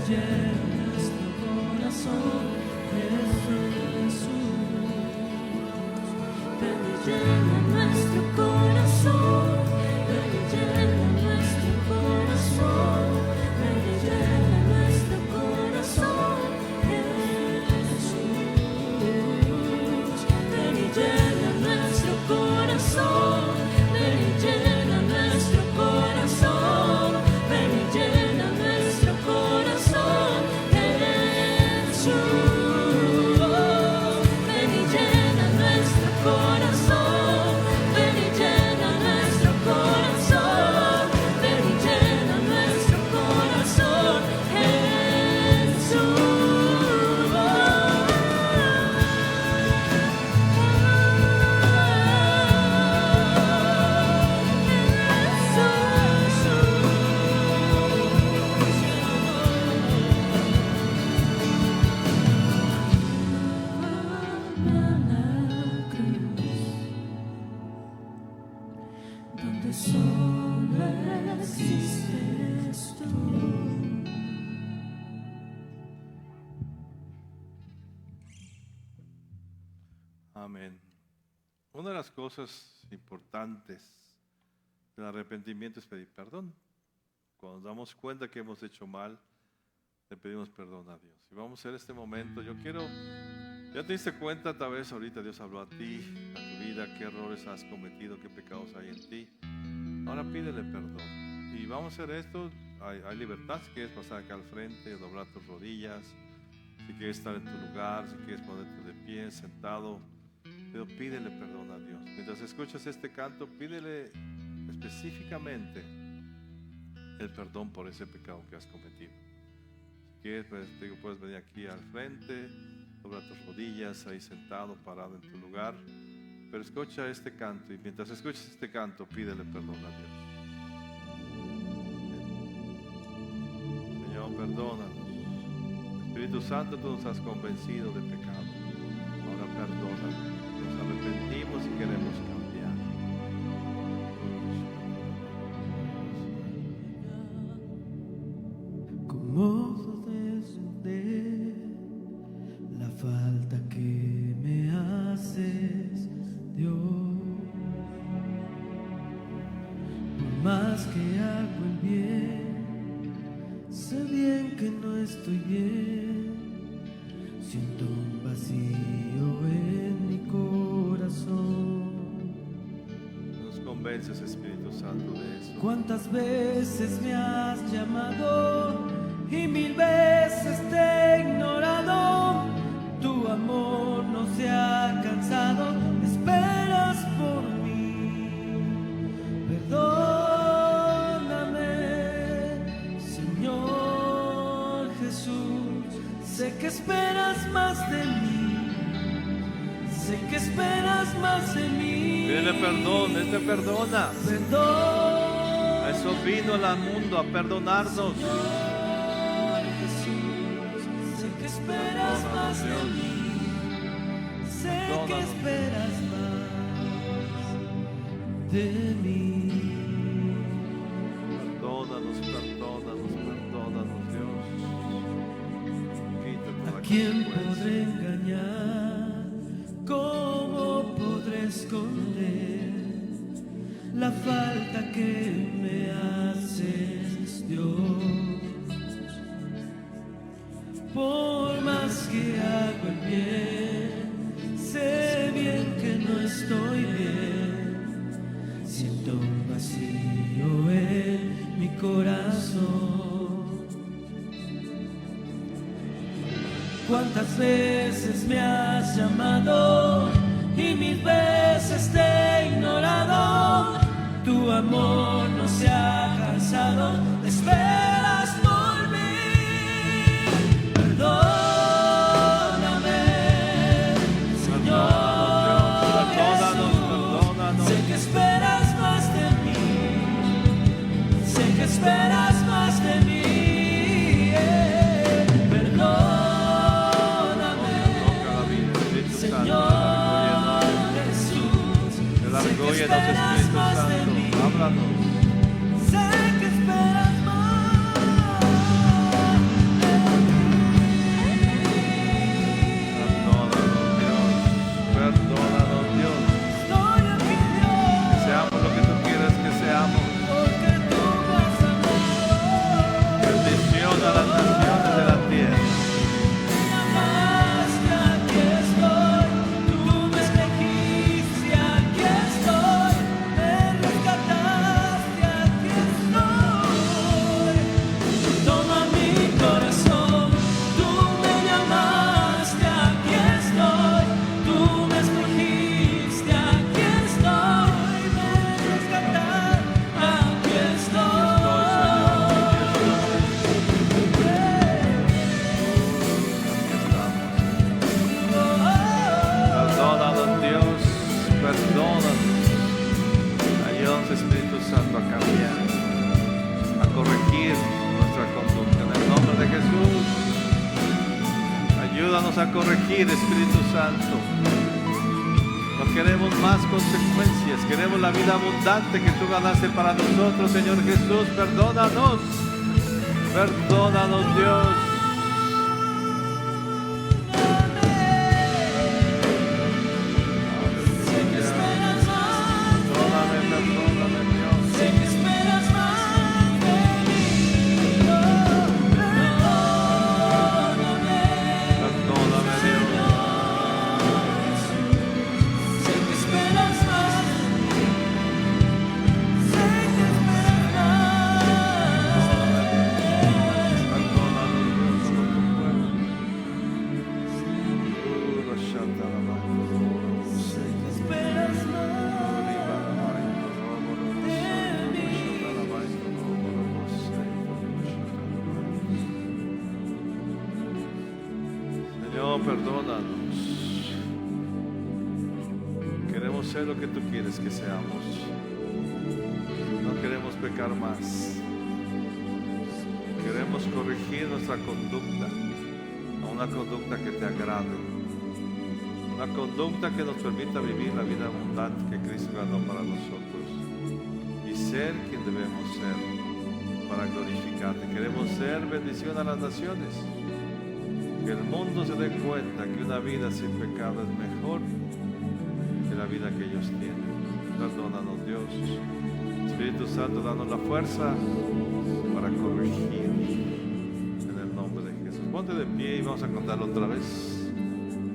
Speaker 2: Llena nuestro corazón, Ven y llena nuestro corazón, ven y llena nuestro corazón, ven y llena nuestro corazón, Jesús. Ven y llena nuestro corazón, ven y llena nuestro corazón, ven y llena nuestro corazón, Jesús. Ven y llena nuestro corazón, ven y llena nuestro corazón, ven y llena nuestro corazón, Jesús. Donde solo existes tú.
Speaker 1: Amén. Una de las cosas importantes del arrepentimiento es pedir perdón. Cuando nos damos cuenta que hemos hecho mal, le pedimos perdón a Dios. Y vamos a hacer este momento. Ya te diste cuenta, tal vez ahorita Dios habló a ti, a tu vida, qué errores has cometido, qué pecados hay en ti. Ahora pídele perdón. Y vamos a hacer esto. Hay libertad. Si quieres pasar acá al frente, doblar tus rodillas, si quieres estar en tu lugar, si quieres ponerte de pie, sentado, pero pídele perdón a Dios. Mientras escuchas este canto, pídele específicamente el perdón por ese pecado que has cometido. Si quieres, pues, puedes venir aquí al frente, doblar tus rodillas, ahí sentado, parado en tu lugar. Pero escucha este canto, y mientras escuchas este canto, pídele perdón a Dios. Señor, perdónanos. Espíritu Santo, tú nos has convencido de pecado. Ahora perdónanos. Nos arrepentimos y queremos cambiar.
Speaker 3: ¿Cómo desnudé la falta que me haces, Dios? Por más que hago el bien, sé bien que no estoy bien. Siento un vacío en mi corazón.
Speaker 1: Nos convences, Espíritu Santo, de eso.
Speaker 3: ¿Cuántas veces me has llamado y 1000 veces te he ignorado? Tu amor no se ha cansado, esperas por mí. Perdóname, Señor Jesús. Sé que esperas más de mí, sé que esperas más de mí.
Speaker 1: Pídele perdón, Él te perdona.
Speaker 3: Perdón,
Speaker 1: A eso vino al mundo, a perdonarnos.
Speaker 3: Señor Jesús. Sé que esperas más de mí, sé que
Speaker 1: Perdónanos.
Speaker 3: esperas más de mí.
Speaker 1: Perdónanos, perdónanos, perdónanos, Dios. Quita toda
Speaker 3: ¿A quién
Speaker 1: consecuencia.
Speaker 3: podré engañar? ¿Cómo podré esconder la falta que me haces, Dios? Por más que hago el bien, sé bien que no estoy bien. Siento un vacío en mi corazón. ¿Cuántas veces me has llamado y 1000 veces te he ignorado? Tu amor no se ha cansado, esperas por mí. Perdóname, Señor Jesús. Sé que esperas más de mí, sé que esperas más de mí. Perdóname,
Speaker 1: Toca la vida, Espíritu Santo.
Speaker 3: Señor Jesús.
Speaker 1: Que la
Speaker 3: Sé que
Speaker 1: argollenos,
Speaker 3: esperas
Speaker 1: Espíritu
Speaker 3: más de
Speaker 1: Santo.
Speaker 3: mí,
Speaker 1: Háblanos.
Speaker 3: sé que esperas más de mí.
Speaker 1: vamos a corregir, Espíritu Santo. No queremos más consecuencias, queremos la vida abundante que tú ganaste para nosotros, Señor Jesús. Perdónanos, perdónanos, Dios. Señor, perdónanos. Queremos ser lo que tú quieres que seamos. No queremos pecar más. Queremos corregir nuestra conducta a una conducta que te agrade. Una conducta que nos permita vivir la vida abundante que Cristo ganó para nosotros. Y ser quien debemos ser para glorificarte. Queremos ser bendición a las naciones. Que el mundo se dé cuenta que una vida sin pecado es mejor que la vida que ellos tienen. Perdónanos, Dios. Espíritu Santo, danos la fuerza para corregir en el nombre de Jesús. Ponte de pie y vamos a cantarlo otra vez.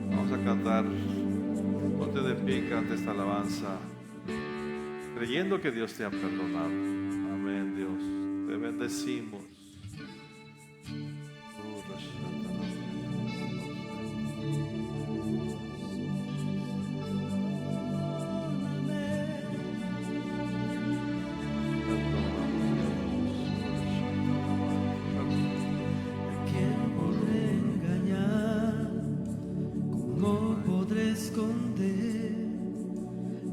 Speaker 1: Vamos a cantar. Ponte de pie y canta esta alabanza, creyendo que Dios te ha perdonado. Amén, Dios. Te bendecimos.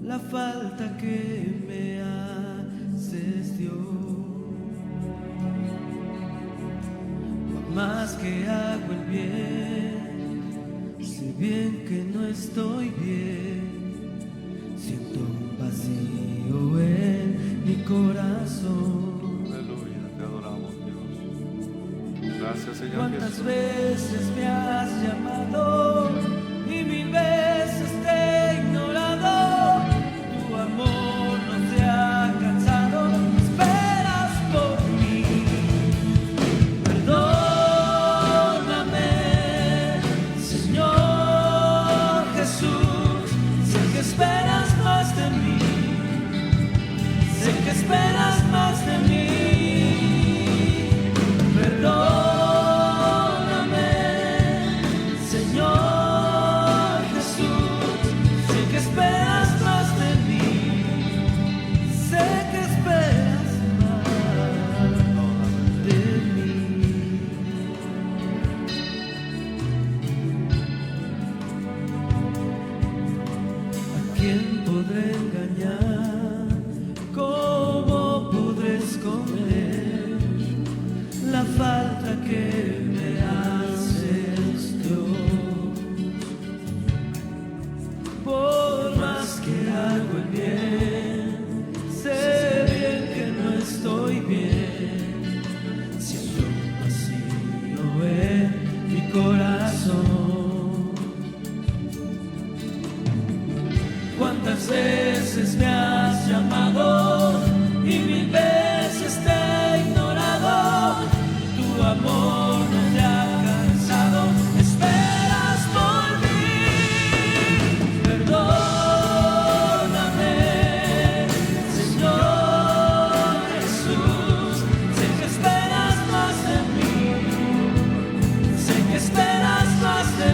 Speaker 3: La falta que me haces, Dios. Por más que hago el bien, sé bien que no estoy bien. Siento un vacío en mi corazón.
Speaker 1: Aleluya, te adoramos, Dios. Gracias, Señor
Speaker 3: ¿Cuántas
Speaker 1: Jesús.
Speaker 3: veces me has llamado y 1000 veces te he ignorado? Tu amor no se ha cansado, esperas por mí. Perdóname, Señor Jesús. Sé que esperas más de mí, sé que esperas más de mí. Perdóname, Señor Jesús. Sé que esperas más de mí, sé que esperas más de mí. ¿A quién podré engañar? ¿Cómo podré esconder la falta que me haces, Dios? Por más que hago el bien, sé bien que no estoy bien. Siento un vacío en mi corazón. ¿Cuántas veces me has llamado y 1000 veces te he ignorado? Tu amor no te ha cansado, esperas por mí. Perdóname, Señor Jesús. Sé que esperas más de mí, sé que esperas más de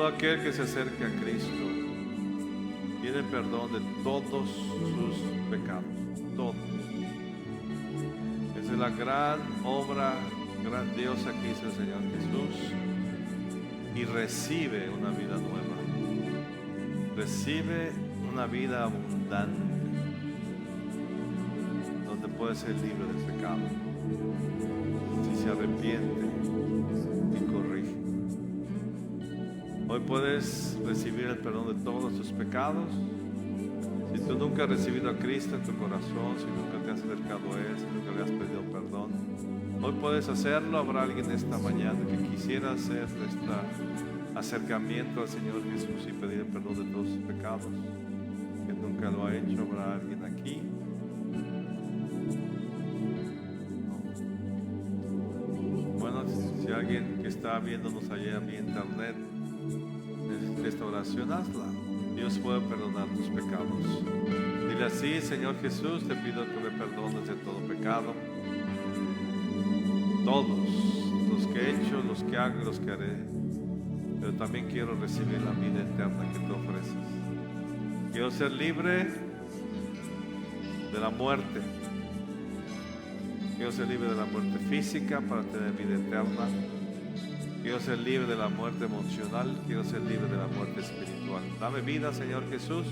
Speaker 1: Todo aquel que se acerca a Cristo tiene perdón de todos sus pecados, todos. Esa es la gran obra grandiosa que hizo el Señor Jesús, y recibe una vida nueva, recibe una vida abundante, donde puede ser libre del pecado, si se arrepiente y corrige. Hoy puedes recibir el perdón de todos tus pecados. Si tú nunca has recibido a Cristo en tu corazón, si nunca te has acercado a Él, si nunca le has pedido perdón, hoy puedes hacerlo. Habrá alguien esta mañana que quisiera hacer este acercamiento al Señor Jesús y pedir el perdón de todos sus pecados, que nunca lo ha hecho. Habrá alguien aquí. Bueno, si alguien que está viéndonos allá vía internet, esta oración, hazla. Dios puede perdonar tus pecados. Dile así: Señor Jesús, te pido que me perdones de todo pecado, todos los que he hecho, los que hago y los que haré, pero también quiero recibir la vida eterna que tú ofreces. Quiero ser libre de la muerte. Quiero ser libre de la muerte física para tener vida eterna. Quiero ser libre de la muerte emocional. Quiero ser libre de la muerte espiritual. Dame vida, Señor Jesús.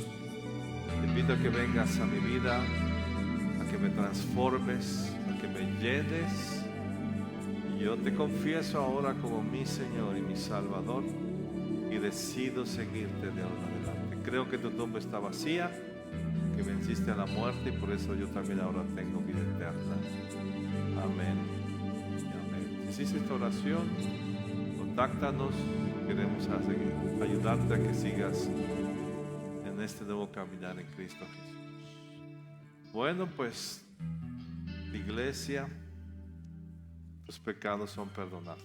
Speaker 1: Te pido que vengas a mi vida, a que me transformes, a que me llenes. Y yo te confieso ahora como mi Señor y mi Salvador, y decido seguirte de ahora en adelante. Creo que tu tumba está vacía, que venciste a la muerte, y por eso yo también ahora tengo vida eterna. Amén. Amén. Si hiciste esta oración, contáctanos. Queremos ayudarte a que sigas en este nuevo caminar en Cristo Jesús. Bueno, pues, iglesia, tus pecados son perdonados.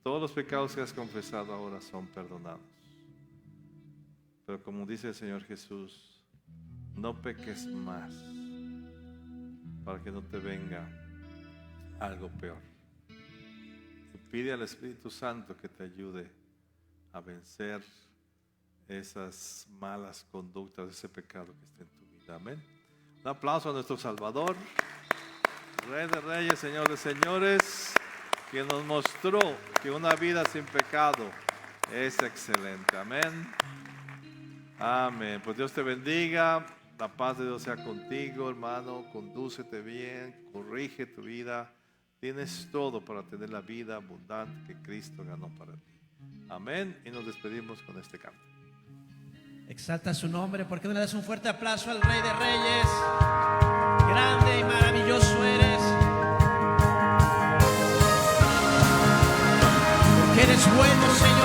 Speaker 1: Todos los pecados que has confesado ahora son perdonados. Pero como dice el Señor Jesús, no peques más, para que no te venga algo peor. Y pide al Espíritu Santo que te ayude a vencer esas malas conductas, ese pecado que está en tu vida. Amén. Un aplauso a nuestro Salvador, Rey de Reyes, Señor de Señores, quien nos mostró que una vida sin pecado es excelente. Amén. Amén. Pues Dios te bendiga. La paz de Dios sea contigo, hermano. Condúcete bien, corrige tu vida. Tienes todo para tener la vida abundante que Cristo ganó para ti. Amén. Y nos despedimos con este canto.
Speaker 3: Exalta su nombre. ¿Por qué no le das un fuerte aplauso al Rey de Reyes? Grande y maravilloso eres. Porque eres bueno, Señor.